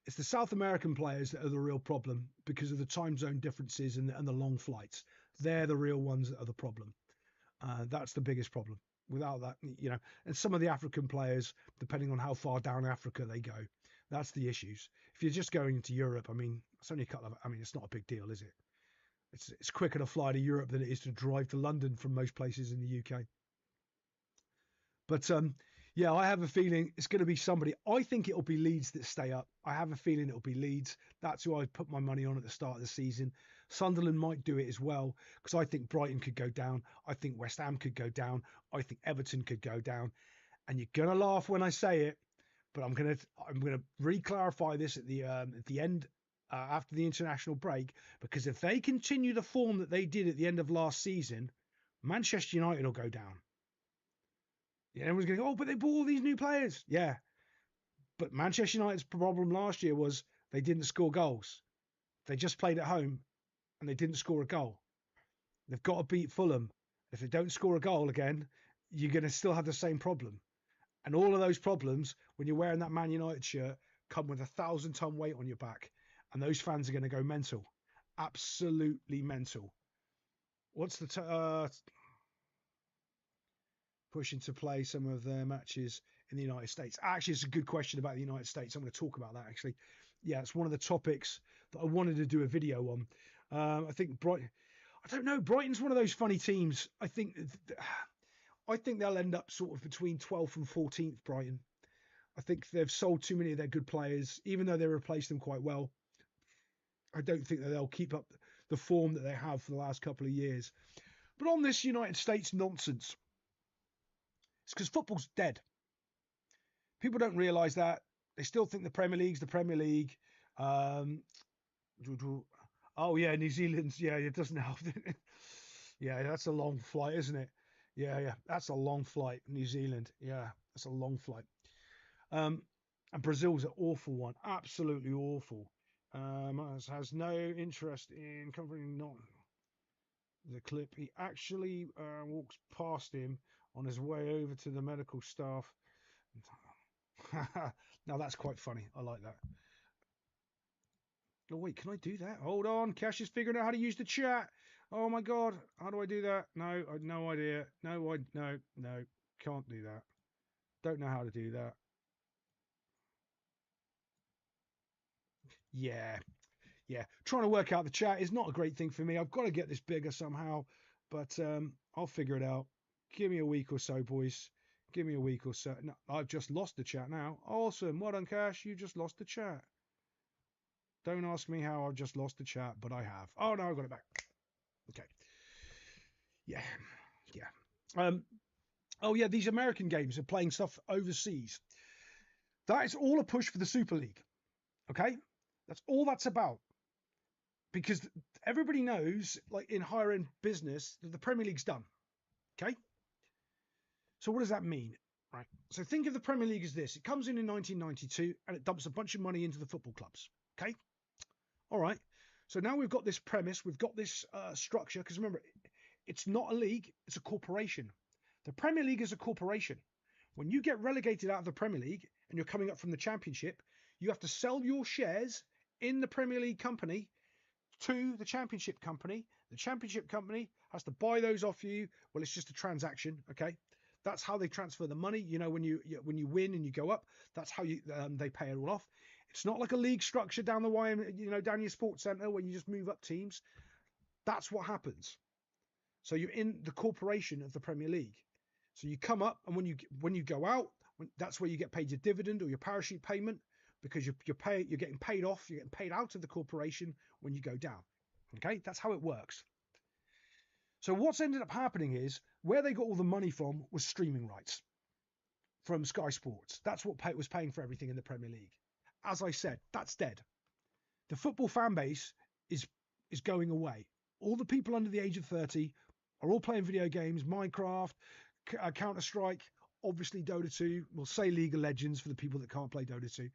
It's the South American players that are the real problem because of the time zone differences and the long flights. They're the real ones that are the problem. That's the biggest problem. Without that, and some of the African players, depending on how far down Africa they go, that's the issues. If you're just going into Europe, I mean, it's only a couple of, it's not a big deal, is it? It's quicker to fly to Europe than it is to drive to London from most places in the UK. But I have a feeling it's going to be somebody. I think it'll be Leeds that stay up. I have a feeling it'll be Leeds. That's who I put my money on at the start of the season. Sunderland might do it as well, because I think Brighton could go down. I think West Ham could go down. I think Everton could go down. And you're going to laugh when I say it, but I'm going to re-clarify this at the end after the international break, because if they continue the form that they did at the end of last season, Manchester United will go down. Yeah, everyone's going to go, oh, but they bought all these new players. Yeah. But Manchester United's problem last year was they didn't score goals. They just played at home and they didn't score a goal. They've got to beat Fulham. If they don't score a goal again, you're going to still have the same problem. And all of those problems, when you're wearing that Man United shirt, come with 1,000-ton weight on your back. And those fans are going to go mental. Absolutely mental. What's the... pushing to play some of their matches in the United States? Actually, it's a good question about the United States. I'm going to talk about that, actually. Yeah, it's one of the topics that I wanted to do a video on. I think Brighton... I don't know. Brighton's one of those funny teams. I think they'll end up sort of between 12th and 14th, Brighton. I think they've sold too many of their good players, even though they replaced them quite well. I don't think that they'll keep up the form that they have for the last couple of years. But on this United States nonsense, it's because football's dead. People don't realise that. They still think the Premier League's the Premier League. Oh yeah, New Zealand. Yeah, it doesn't help. Yeah, that's a long flight, isn't it? Yeah, that's a long flight. New Zealand. Yeah, that's a long flight. And Brazil's an awful one. Absolutely awful. Has no interest in covering not the clip. He actually walks past him on his way over to the medical staff. Now that's quite funny. I like that. Oh wait, can I do that? Hold on, Cash is figuring out how to use the chat. Oh my god, how do I do that? No, I have no idea. No, can't do that. Don't know how to do that. Yeah, trying to work out the chat is not a great thing for me. I've got to get this bigger somehow, but I'll figure it out. Give me a week or so, boys. Give me a week or so. No, I've just lost the chat now. Awesome. Well done, Cash. You just lost the chat. Don't ask me how I've just lost the chat, but I have. Oh, no, I've got it back. Okay. Yeah. Oh, yeah, these American games are playing stuff overseas. That is all a push for the Super League. Okay? That's all that's about. Because everybody knows, like in higher end business, that the Premier League's done. Okay? So what does that mean? Right. So think of the Premier League as this. It comes in 1992 and it dumps a bunch of money into the football clubs. Okay? All right. So now we've got this premise. We've got this structure. Because remember, it's not a league. It's a corporation. The Premier League is a corporation. When you get relegated out of the Premier League and you're coming up from the Championship, you have to sell your shares in the Premier League company to the Championship company. The Championship company has to buy those off you. Well, it's just a transaction. Okay. That's how they transfer the money. You know, when you win and you go up, that's how they pay it all off. It's not like a league structure down the down your sports centre where you just move up teams. That's what happens. So you're in the corporation of the Premier League. So you come up, and when you go out, that's where you get paid your dividend or your parachute payment, because you're getting paid off. You're getting paid out of the corporation when you go down. Okay, that's how it works. So what's ended up happening is where they got all the money from was streaming rights from Sky Sports. That's what was paying for everything in the Premier League. As I said, that's dead. The football fan base is going away. All the people under the age of 30 are all playing video games, Minecraft, Counter-Strike, obviously Dota 2. We'll say League of Legends for the people that can't play Dota 2.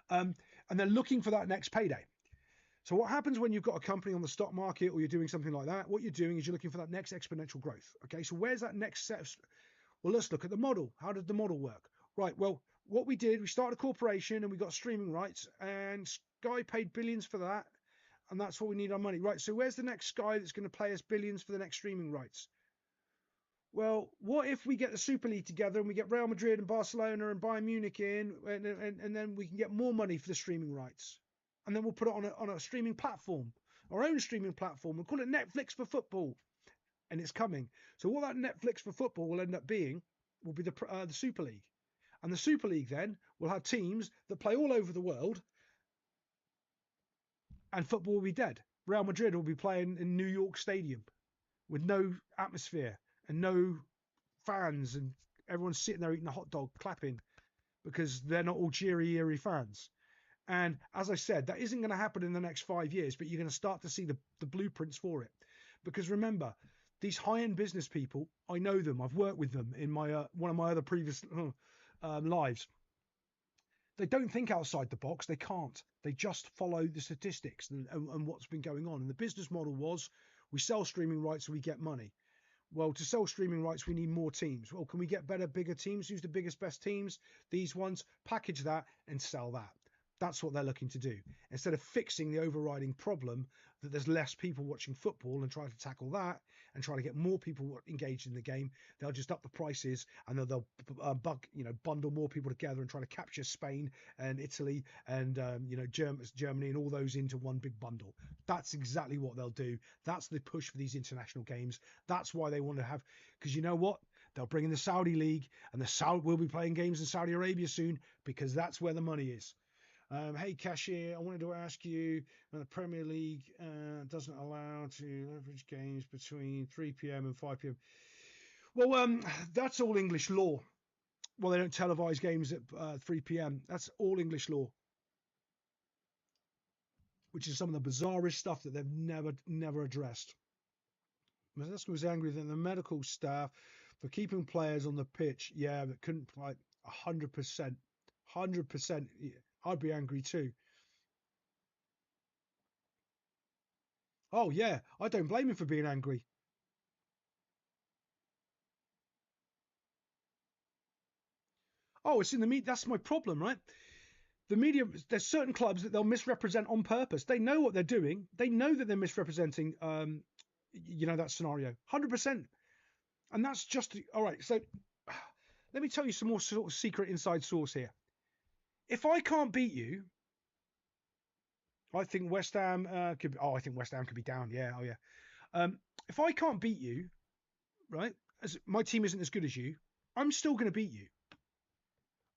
And they're looking for that next payday. So what happens when you've got a company on the stock market or you're doing something like that? What you're doing is you're looking for that next exponential growth. Okay, so where's that next set of... Well, let's look at the model. How did the model work? Right, well, what we did, we started a corporation and we got streaming rights, and Sky paid billions for that, and that's what we need our money. Right, so where's the next Sky that's going to pay us billions for the next streaming rights? Well, what if we get the Super League together and we get Real Madrid and Barcelona and Bayern Munich in, and then we can get more money for the streaming rights? And then we'll put it on a streaming platform, our own streaming platform. We'll call it Netflix for football. And it's coming. So what that Netflix for football will end up being will be the Super League. And the Super League then will have teams that play all over the world, and football will be dead. Real Madrid will be playing in New York Stadium with no atmosphere and no fans, and everyone's sitting there eating a hot dog, clapping, because they're not all cheery, eerie fans. And as I said, that isn't going to happen in the next 5 years, but you're going to start to see the blueprints for it. Because remember, these high-end business people, I know them. I've worked with them in my one of my other previous lives. They don't think outside the box. They can't. They just follow the statistics and what's been going on. And the business model was, we sell streaming rights so we get money. Well, to sell streaming rights, we need more teams. Well, can we get better, bigger teams? Who's the biggest, best teams? These ones. Package that and sell that. That's what they're looking to do. Instead of fixing the overriding problem that there's less people watching football and trying to tackle that and trying to get more people engaged in the game, they'll just up the prices and they'll bundle more people together and try to capture Spain and Italy and Germany and all those into one big bundle. That's exactly what they'll do. That's the push for these international games. That's why they want to have, because you know what? They'll bring in the Saudi League, and the Saudi will be playing games in Saudi Arabia soon, because that's where the money is. Hey, Cashier, I wanted to ask you, the Premier League doesn't allow to leverage games between 3 p.m. and 5 p.m. Well, that's all English law. Well, they don't televise games at 3 p.m. That's all English law, which is some of the bizarrest stuff that they've never addressed. Mazesko was angry that the medical staff for keeping players on the pitch, that couldn't like 100%. 100%. I'd be angry too. Oh, yeah. I don't blame him for being angry. Oh, it's in the media. That's my problem, right? The media, there's certain clubs that they'll misrepresent on purpose. They know what they're doing. They know that they're misrepresenting, that scenario. 100%. And that's just, all right. So let me tell you some more sort of secret inside source here. If I can't beat you, I think West Ham could. I think West Ham could be down. Yeah. Oh, yeah. If I can't beat you, right, as my team isn't as good as you, I'm still going to beat you.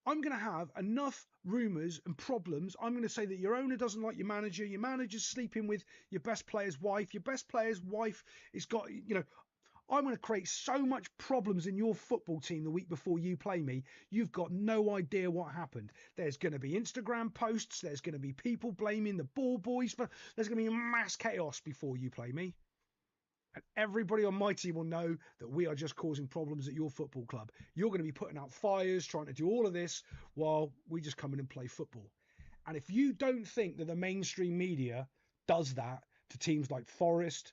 I'm going to have enough rumours and problems. I'm going to say that your owner doesn't like your manager's sleeping with your best player's wife, your best player's wife has got, I'm going to create so much problems in your football team the week before you play me. You've got no idea what happened. There's going to be Instagram posts. There's going to be people blaming the ball boys there's going to be mass chaos before you play me. And everybody on my team will know that we are just causing problems at your football club. You're going to be putting out fires, trying to do all of this while we just come in and play football. And if you don't think that the mainstream media does that to teams like Forest,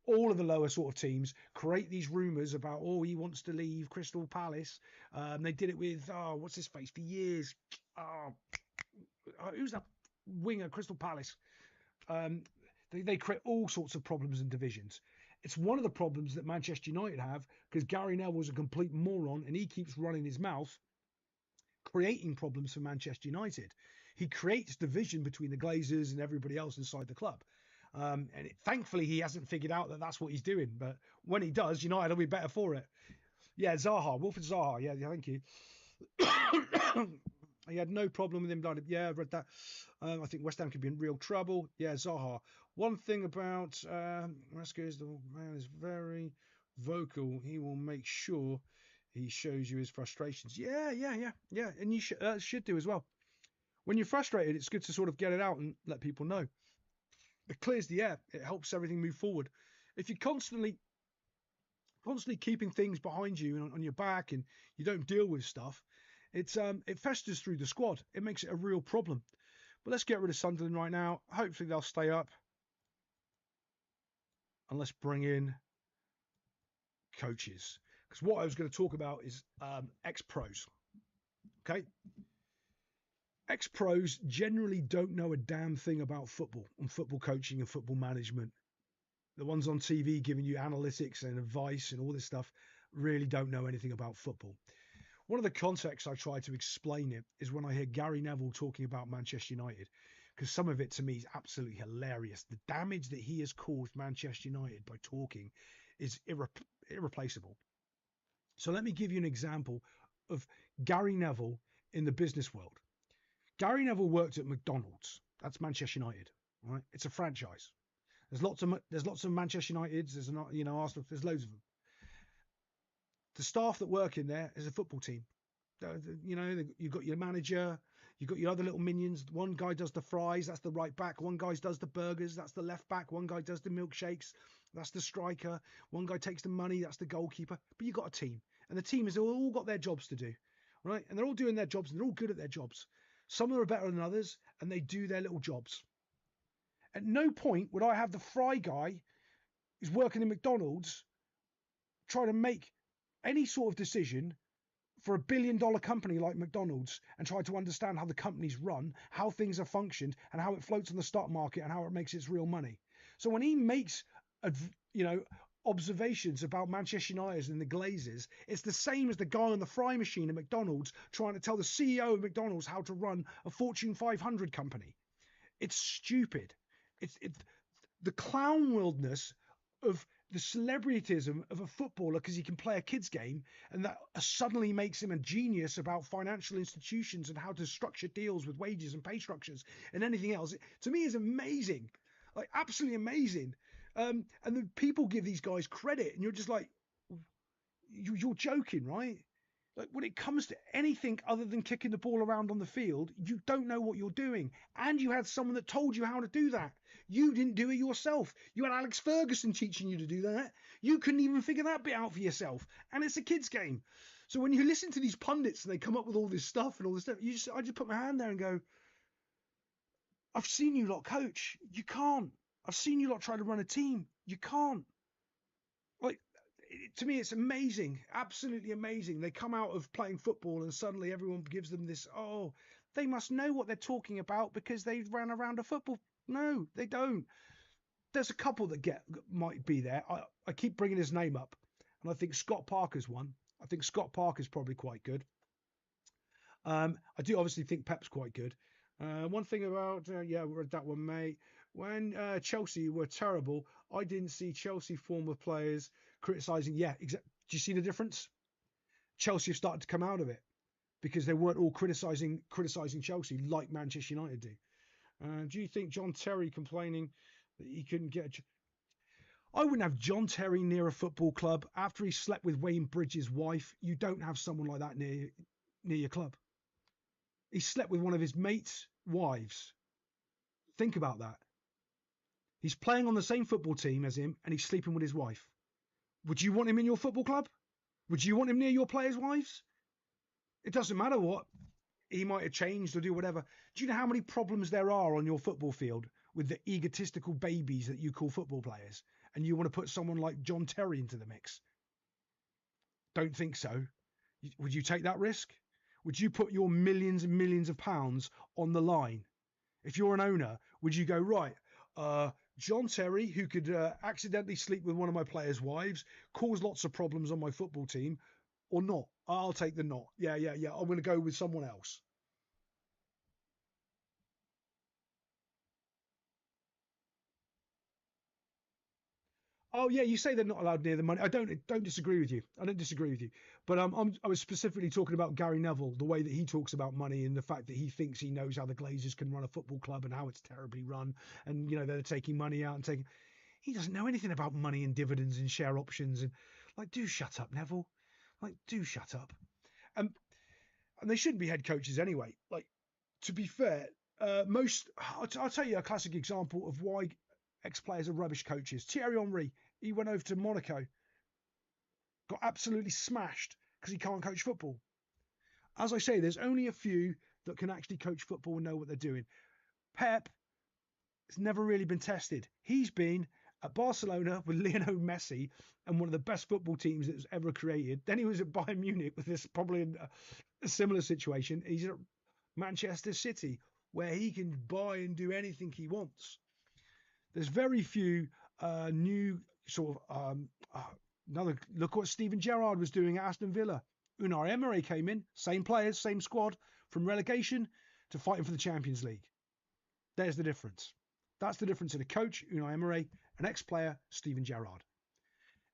all of the lower sort of teams create these rumours about, he wants to leave Crystal Palace. They did it with, what's his face, for years. Who's that winger, Crystal Palace? They create all sorts of problems and divisions. It's one of the problems that Manchester United have because Gary Neville's a complete moron and he keeps running his mouth, creating problems for Manchester United. He creates division between the Glazers and everybody else inside the club. Thankfully, he hasn't figured out that that's what he's doing. But when he does, United will be better for it. Yeah, Zaha, Wilfred Zaha. Yeah, thank you. He had no problem with him. Yeah, I've read that. I think West Ham could be in real trouble. Yeah, Zaha. One thing about Mazesko is the man is very vocal. He will make sure he shows you his frustrations. Yeah. And you should do as well. When you're frustrated, it's good to sort of get it out and let people know. It clears the air. It helps everything move forward. If you're constantly keeping things behind you and on your back and you don't deal with stuff, it festers through the squad. It makes it a real problem. But let's get rid of Sunderland right now. Hopefully they'll stay up. And let's bring in coaches. Because what I was going to talk about is ex-pros. Okay? Ex-pros generally don't know a damn thing about football and football coaching and football management. The ones on TV giving you analytics and advice and all this stuff really don't know anything about football. One of the contexts I try to explain it is when I hear Gary Neville talking about Manchester United, because some of it to me is absolutely hilarious. The damage that he has caused Manchester United by talking is irreplaceable. So let me give you an example of Gary Neville in the business world. Gary Neville worked at McDonald's. That's Manchester United, right? It's a franchise. There's lots of Manchester Uniteds. There's Arsenal. There's loads of them. The staff that work in there is a football team. You've got your manager, you've got your other little minions. One guy does the fries, that's the right back. One guy does the burgers, that's the left back. One guy does the milkshakes, that's the striker. One guy takes the money, that's the goalkeeper. But you've got a team, and the team has all got their jobs to do, right? And they're all doing their jobs, and they're all good at their jobs. Some of them are better than others, and they do their little jobs. At no point would I have the fry guy who's working in McDonald's try to make any sort of decision for $1 billion company like McDonald's and try to understand how the company's run, how things are functioned, and how it floats on the stock market and how it makes its real money. So when he makes, observations about Manchester United and the Glazers, it's the same as the guy on the fry machine at McDonald's trying to tell the CEO of McDonald's how to run a Fortune 500 company. It's stupid. It's the clown worldness of the celebrityism of a footballer because he can play a kids game, and that suddenly makes him a genius about financial institutions and how to structure deals with wages and pay structures and anything else, to me is amazing, like absolutely amazing. And then people give these guys credit, and you're just like, you're joking, right? Like when it comes to anything other than kicking the ball around on the field, you don't know what you're doing. And you had someone that told you how to do that. You didn't do it yourself. You had Alex Ferguson teaching you to do that. You couldn't even figure that bit out for yourself. And it's a kid's game. So when you listen to these pundits and they come up with all this stuff and all this stuff, I just put my hand there and go, I've seen you lot coach. You can't. I've seen you lot try to run a team. You can't. Like, to me, it's amazing, absolutely amazing. They come out of playing football and suddenly everyone gives them this, oh, they must know what they're talking about because they ran around a football. No, they don't. There's a couple that might be there. I keep bringing his name up, and I think Scott Parker's one. I think Scott Parker's probably quite good. I do obviously think Pep's quite good. One thing about, we read that one, mate. When Chelsea were terrible, I didn't see Chelsea former players criticising. Yeah, exactly. Do you see the difference? Chelsea have started to come out of it because they weren't all criticising Chelsea like Manchester United do. Do you think John Terry complaining that he couldn't get I wouldn't have John Terry near a football club after he slept with Wayne Bridges' wife. You don't have someone like that near your club. He slept with one of his mates' wives. Think about that. He's playing on the same football team as him, and he's sleeping with his wife. Would you want him in your football club? Would you want him near your players' wives? It doesn't matter what. He might have changed or do whatever. Do you know how many problems there are on your football field with the egotistical babies that you call football players? And you want to put someone like John Terry into the mix? Don't think so. Would you take that risk? Would you put your millions and millions of pounds on the line? If you're an owner, would you go, right, John Terry, who could accidentally sleep with one of my players' wives, cause lots of problems on my football team, or not? I'll take the not. Yeah. I'm going to go with someone else. Oh yeah, you say they're not allowed near the money. I don't disagree with you. I don't disagree with you. But I was specifically talking about Gary Neville, the way that he talks about money and the fact that he thinks he knows how the Glazers can run a football club and how it's terribly run, and they're taking money out and taking. He doesn't know anything about money and dividends and share options and like, do shut up, Neville. Like, do shut up. And they shouldn't be head coaches anyway. Like, to be fair, I'll tell you a classic example of why ex-players are rubbish coaches. Thierry Henry, he went over to Monaco, got absolutely smashed because he can't coach football. As I say, there's only a few that can actually coach football and know what they're doing. Pep has never really been tested. He's been at Barcelona with Lionel Messi and one of the best football teams that was ever created. Then he was at Bayern Munich with this probably a similar situation. He's at Manchester City where he can buy and do anything he wants. There's very few new sort of another look what Steven Gerrard was doing at Aston Villa. Unai Emery came in, same players, same squad, from relegation to fighting for the Champions League. There's the difference. That's the difference in a coach, Unai Emery, an ex-player, Steven Gerrard.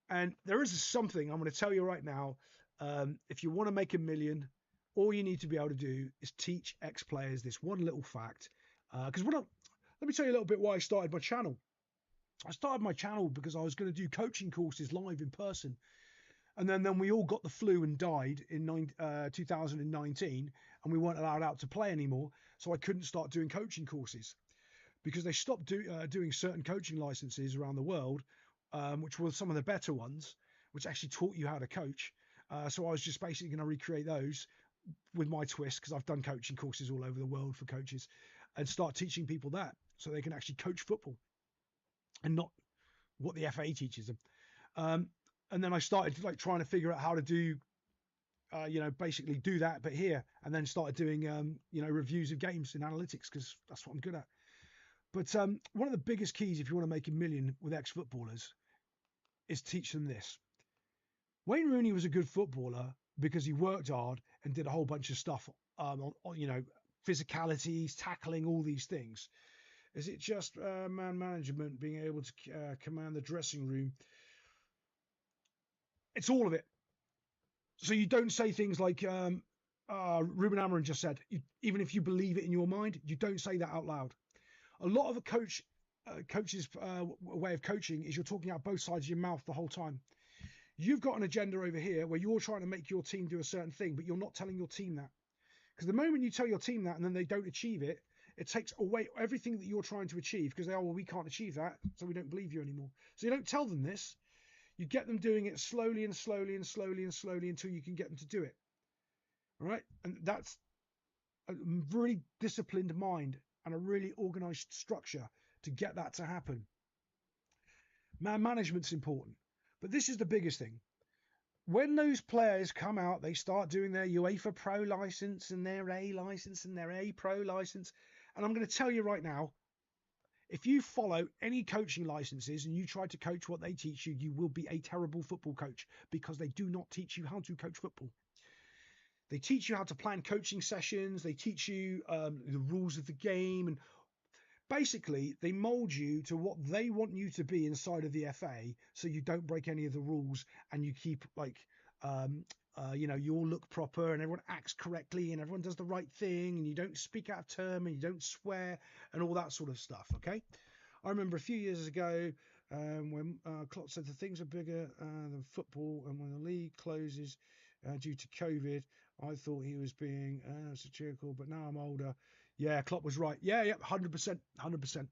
And there is something I'm going to tell you right now. If you want to make a million, all you need to be able to do is teach ex-players this one little fact. Because let me tell you a little bit why I started my channel. I started my channel because I was going to do coaching courses live in person. And then we all got the flu and died in 2019, and we weren't allowed out to play anymore. So I couldn't start doing coaching courses because they stopped doing certain coaching licenses around the world, which were some of the better ones, which actually taught you how to coach. So I was just basically going to recreate those with my twist, because I've done coaching courses all over the world for coaches, and start teaching people that so they can actually coach football and not what the FA teaches them. And then I started trying to figure out how to do, basically do that, but here, and then started doing, reviews of games in analytics, because that's what I'm good at. But one of the biggest keys if you want to make a million with ex-footballers is teach them this. Wayne Rooney was a good footballer because he worked hard and did a whole bunch of stuff on physicalities, tackling, all these things. Is it just man management, being able to command the dressing room? It's all of it. So you don't say things like Ruben Amorim just said. Even if you believe it in your mind, you don't say that out loud. A lot of a coach's way of coaching is you're talking out both sides of your mouth the whole time. You've got an agenda over here where you're trying to make your team do a certain thing, but you're not telling your team that. Because the moment you tell your team that and then they don't achieve it, it takes away everything that you're trying to achieve, because they are, well, we can't achieve that, so we don't believe you anymore. So you don't tell them this. You get them doing it slowly and slowly and slowly and slowly until you can get them to do it. All right? And that's a really disciplined mind and a really organized structure to get that to happen. Man management's important. But this is the biggest thing. When those players come out, they start doing their UEFA Pro license and their A license and their A Pro license. And I'm going to tell you right now, if you follow any coaching licenses and you try to coach what they teach you, you will be a terrible football coach, because they do not teach you how to coach football. They teach you how to plan coaching sessions. They teach you the rules of the game. And basically, they mold you to what they want you to be inside of the FA, so you don't break any of the rules and you keep you all look proper and everyone acts correctly and everyone does the right thing and you don't speak out of term and you don't swear and all that sort of stuff. Okay. I remember a few years ago when Klopp said the things are bigger than football, and when the league closes due to COVID, I thought he was being satirical, but now I'm older. Yeah, Klopp was right. Yeah, 100%, 100%.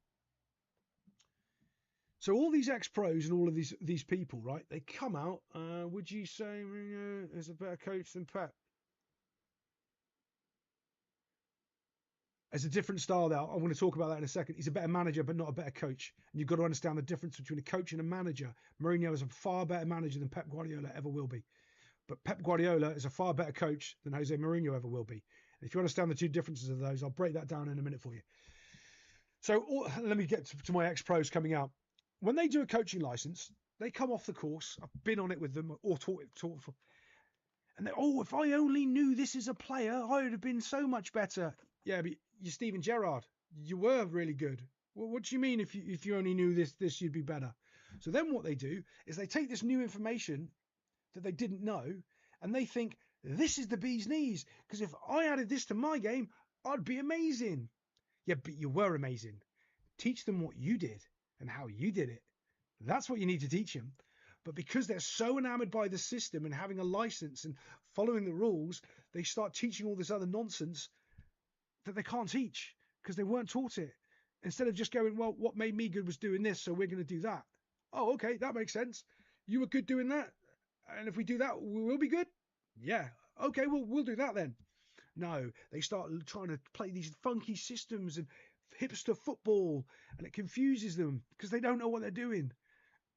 So all these ex-pros and all of these people, right, they come out, would you say Mourinho is a better coach than Pep? It's a different style now. I'm going to talk about that in a second. He's a better manager, but not a better coach. And you've got to understand the difference between a coach and a manager. Mourinho is a far better manager than Pep Guardiola ever will be. But Pep Guardiola is a far better coach than Jose Mourinho ever will be. And if you understand the two differences of those, I'll break that down in a minute for you. So let me get to my ex-pros coming out. When they do a coaching license, they come off the course. I've been on it with them or taught for. And they, if I only knew this as a player, I would have been so much better. Yeah, but you're Steven Gerrard. You were really good. Well, what do you mean if you only knew this, you'd be better? So then what they do is they take this new information that they didn't know, and they think, this is the bee's knees, because if I added this to my game, I'd be amazing. Yeah, but you were amazing. Teach them what you did and how you did it. That's what you need to teach them. But because they're so enamored by the system and having a license and following the rules, they start teaching all this other nonsense that they can't teach because they weren't taught it. Instead of just going, well, what made me good was doing this, so we're going to do that. Oh, okay, that makes sense. You were good doing that, and if we do that, we will be good? Yeah. Okay, well, we'll do that then. No, they start trying to play these funky systems and hipster football, and it confuses them because they don't know what they're doing.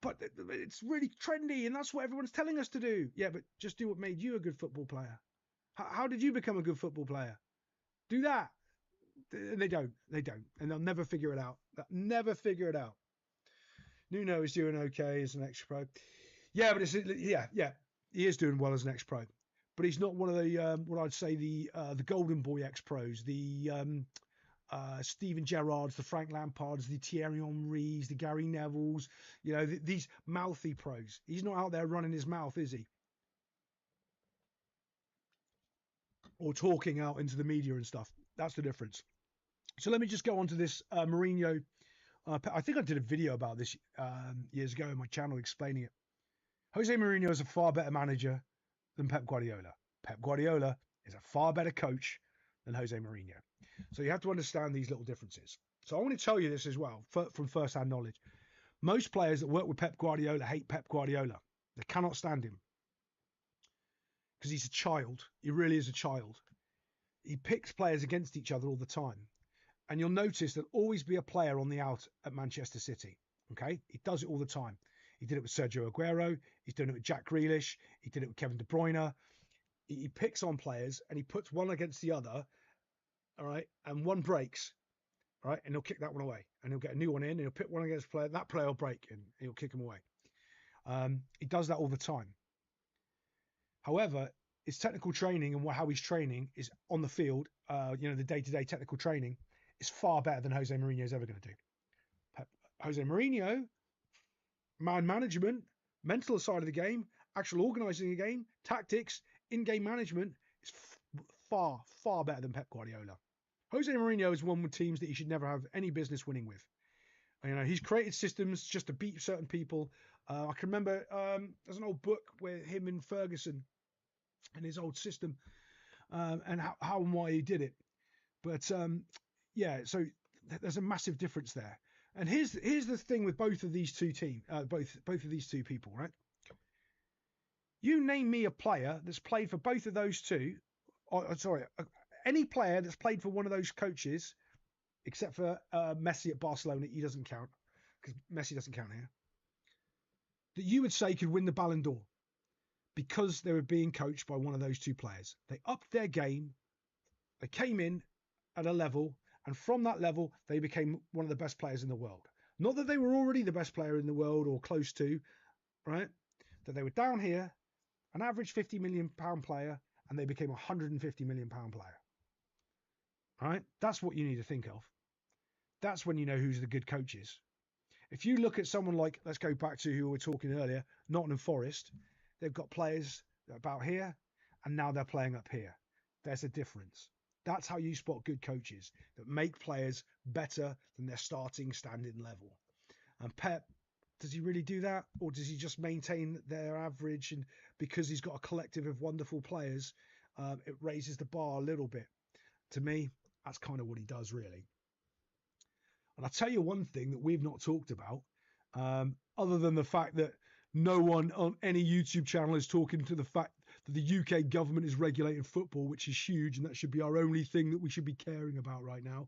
But it's really trendy, and that's what everyone's telling us to do. Yeah, but just do what made you a good football player. How did you become a good football player? Do that. And they don't. And they'll never figure it out. Never figure it out. Nuno is doing okay as an ex-pro. Yeah, but he is doing well as an ex-pro. But he's not one of the, what I'd say, the golden boy ex-pros, the Steven Gerrards, the Frank Lampards, the Thierry Henrys, the Gary Nevilles, these mouthy pros. He's not out there running his mouth, is he? Or talking out into the media and stuff. That's the difference. So let me just go on to this Mourinho. I think I did a video about this years ago on my channel explaining it. Jose Mourinho is a far better manager than Pep Guardiola. Pep Guardiola is a far better coach than Jose Mourinho. So you have to understand these little differences. So I want to tell you this as well from first-hand knowledge. Most players that work with Pep Guardiola hate Pep Guardiola. They cannot stand him because he's a child. He really is a child. He picks players against each other all the time. And you'll notice there'll always be a player on the out at Manchester City. Okay? He does it all the time. He did it with Sergio Aguero. He's doing it with Jack Grealish. He did it with Kevin De Bruyne. He picks on players and he puts one against the other. All right? And one breaks. All right? And he'll kick that one away. And he'll get a new one in and he'll pick one against a player. That player will break and he'll kick him away. He does that all the time. However, his technical training and how he's training is on the field, the day-to-day technical training is far better than Jose Mourinho is ever going to do. Jose Mourinho, man management, mental side of the game, actual organising a game, tactics, in-game management is far, far better than Pep Guardiola. Jose Mourinho is one with teams that he should never have any business winning with. You know, he's created systems just to beat certain people. I can remember there's an old book where him and Ferguson and his old system and how and why he did it. But yeah, so there's a massive difference there. And here's the thing with both of these two teams, both of these two people, right? You name me a player that's played for both of those two. Any player that's played for one of those coaches, except for Messi at Barcelona, he doesn't count because Messi doesn't count here. That you would say could win the Ballon d'Or because they were being coached by one of those two players. They upped their game. They came in at a level, and from that level, they became one of the best players in the world. Not that they were already the best player in the world or close to, right? That they were down here, an average £50 million player, and they became a £150 million player. All right? That's what you need to think of. That's when you know who's the good coaches. If you look at someone like, let's go back to who we were talking earlier, Nottingham Forest, they've got players about here, and now they're playing up here. There's a difference. That's how you spot good coaches that make players better than their starting standing level. And Pep, does he really do that? Or does he just maintain their average? And because he's got a collective of wonderful players, it raises the bar a little bit. To me, that's kind of what he does, really. And I'll tell you one thing that we've not talked about, other than the fact that no one on any YouTube channel is talking to the fact that the UK government is regulating football, which is huge, and that should be our only thing that we should be caring about right now.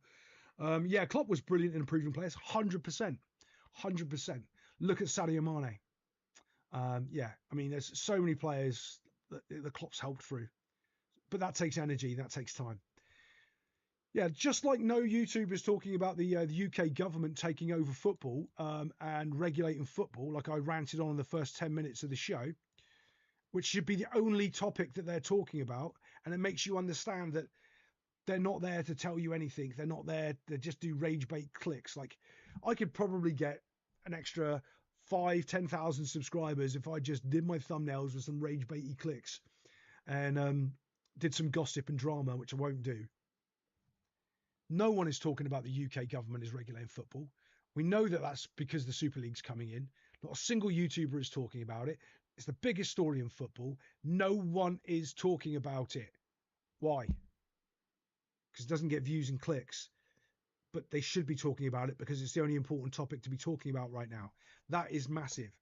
Yeah, Klopp was brilliant in improving players, 100%. 100%. Look at Sadio Mane. Yeah, I mean, there's so many players that the Klopp's helped through. But that takes energy, that takes time. Yeah, just like no YouTubers talking about the UK government taking over football and regulating football, like I ranted on in the first 10 minutes of the show, which should be the only topic that they're talking about. And it makes you understand that they're not there to tell you anything. They're not there to just do rage bait clicks. Like, I could probably get an extra 10,000 subscribers if I just did my thumbnails with some rage baity clicks and did some gossip and drama, which I won't do. No one is talking about the UK government is regulating football. We know that that's because the Super League's coming in. Not a single YouTuber is talking about it. It's the biggest story in football. No one is talking about it. Why? Because it doesn't get views and clicks. But they should be talking about it because it's the only important topic to be talking about right now. That is massive.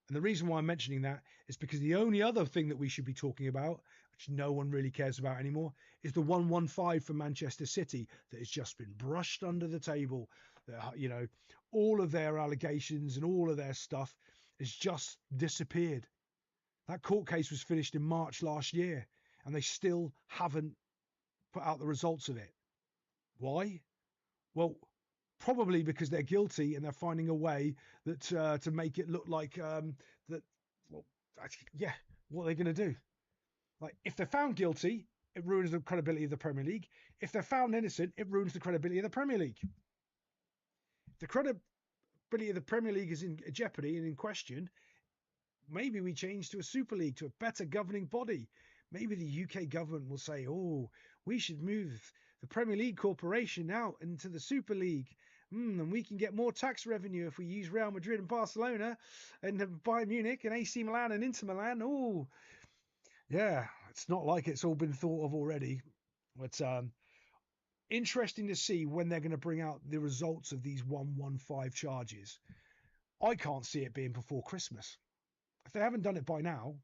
And the reason why I'm mentioning that is because the only other thing that we should be talking about, which no one really cares about anymore, is the 115 for Manchester City that has just been brushed under the table. You know, all of their allegations and all of their stuff has just disappeared. That court case was finished in March last year, and they still haven't put out the results of it. Why? Well, probably because they're guilty and they're finding a way that to make it look like that. Well, yeah, what are they going to do? Like, if they're found guilty, it ruins the credibility of the Premier League. If they're found innocent, it ruins the credibility of the Premier League. If the credibility of the Premier League is in jeopardy and in question, maybe we change to a Super League, to a better governing body. Maybe the UK government will say, oh, we should move the Premier League Corporation out into the Super League. And we can get more tax revenue if we use Real Madrid and Barcelona and Bayern Munich and AC Milan and Inter Milan. Oh, yeah, it's not like it's all been thought of already. But interesting to see when they're going to bring out the results of these 115 charges. I can't see it being before Christmas. If they haven't done it by now,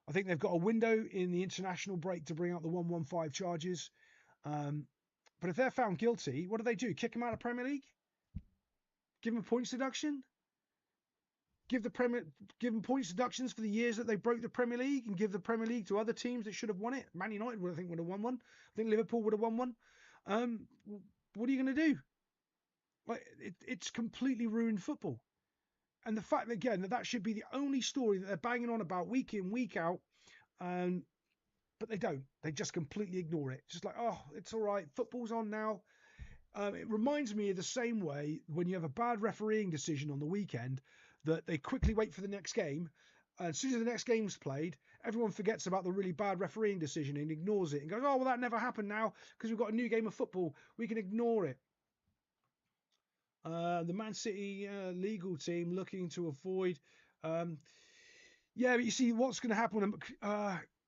I think they've got a window in the international break to bring out the 115 charges. But if they're found guilty, what do? Kick them out of Premier League? Give them a points deduction? Give them points deductions for the years that they broke the Premier League and give the Premier League to other teams that should have won it? Man United would have won one. I think Liverpool would have won one. What are you going to do? Like, it's completely ruined football. And the fact, again, that should be the only story that they're banging on about week in, week out. But they don't. They just completely ignore it. Just like, oh, it's all right. Football's on now. It reminds me of the same way when you have a bad refereeing decision on the weekend that they quickly wait for the next game And as soon as the next game's played, everyone forgets about the really bad refereeing decision and ignores it and goes, oh, well, that never happened now because we've got a new game of football. We can ignore it. The Man City legal team looking to avoid... yeah, but you see, what's going to happen...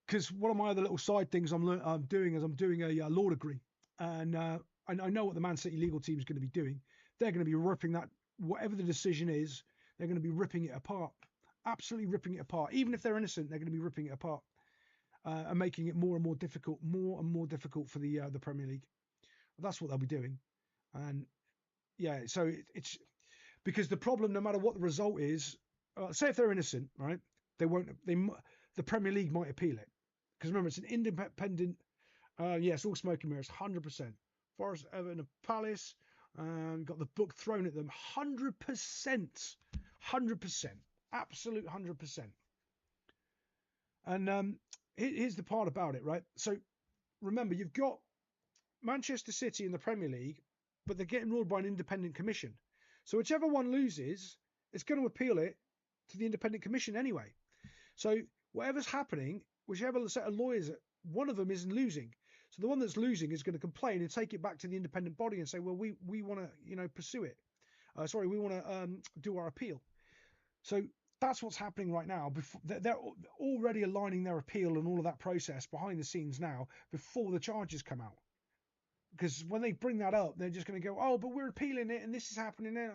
because one of my other little side things I'm doing is I'm doing a law degree. And I know what the Man City legal team is going to be doing. They're going to be ripping that... Whatever the decision is, they're going to be ripping it apart. Absolutely ripping it apart. Even if they're innocent, they're going to be ripping it apart and making it more and more difficult for the Premier League. That's what they'll be doing. And yeah, so it's because the problem, no matter what the result is, say if they're innocent, right? They won't. The Premier League might appeal it because remember it's an independent. Yes, all smoke and mirrors, 100%. Forest, Everton, Palace, got the book thrown at them, 100%, 100%. Absolute 100%. And here's the part about it, right? So remember, you've got Manchester City in the Premier League, but they're getting ruled by an independent commission. So whichever one loses, it's going to appeal it to the independent commission anyway. So whatever's happening, whichever set of lawyers, one of them isn't losing. So the one that's losing is going to complain and take it back to the independent body and say, well, we want to, pursue it. We want to do our appeal. So that's what's happening right now. They're already aligning their appeal and all of that process behind the scenes now before the charges come out. Because when they bring that up, they're just going to go, oh, but we're appealing it and this is happening now.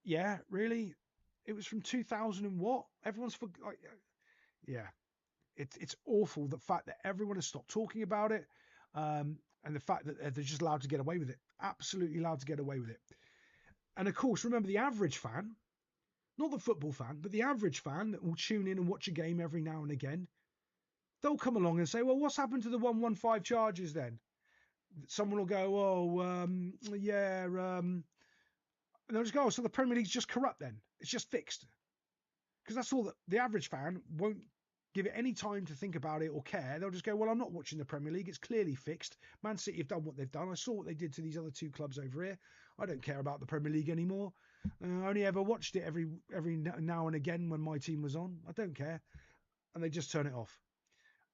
Yeah, really? It was from 2000 and what? Everyone's yeah. It's awful, the fact that everyone has stopped talking about it and the fact that they're just allowed to get away with it. Absolutely allowed to get away with it. And of course, remember the average fan, not the football fan, but the average fan that will tune in and watch a game every now and again, they'll come along and say, well, what's happened to the 115 charges then? Someone will go, and they'll just go, oh, so the Premier League's just corrupt then. It's just fixed. Because that's all that the average fan won't give it any time to think about it or care. They'll just go, well, I'm not watching the Premier League. It's clearly fixed. Man City have done what they've done. I saw what they did to these other two clubs over here. I don't care about the Premier League anymore. I only ever watched it every now and again when my team was on. I don't care. And they just turn it off.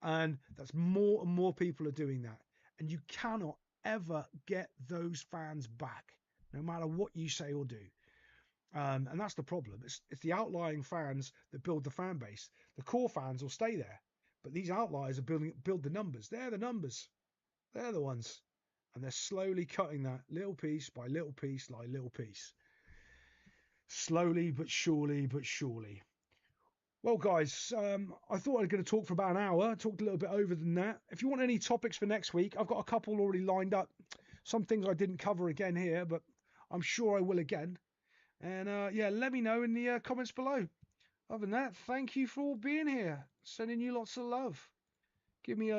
And that's more and more people are doing that. And you cannot ever get those fans back, no matter what you say or do. And that's the problem. It's the outlying fans that build the fan base. The core fans will stay there, but these outliers are build the numbers. They're the numbers. They're the ones, and they're slowly cutting that little piece by little piece, like little piece. Slowly but surely, but surely. Well, guys, I thought I was going to talk for about an hour. I talked a little bit over than that. If you want any topics for next week, I've got a couple already lined up. Some things I didn't cover again here, but I'm sure I will again. And let me know in the comments below. Other than that, thank you for all being here. Sending you lots of love. Give me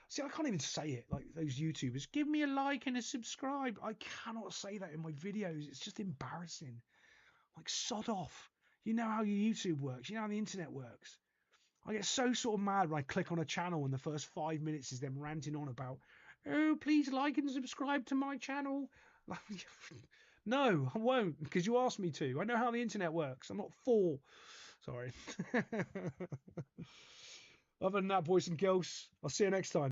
see, I can't even say it like those YouTubers. Give me a like and a subscribe. I cannot say that in my videos. It's just embarrassing. Like, sod off. You know how your YouTube works. You know how the internet works. I get so sort of mad when I click on a channel and the first 5 minutes is them ranting on about, oh, please like and subscribe to my channel. No, I won't, because you asked me to. I know how the internet works. I'm not 4. Sorry. Other than that, boys and girls, I'll see you next time.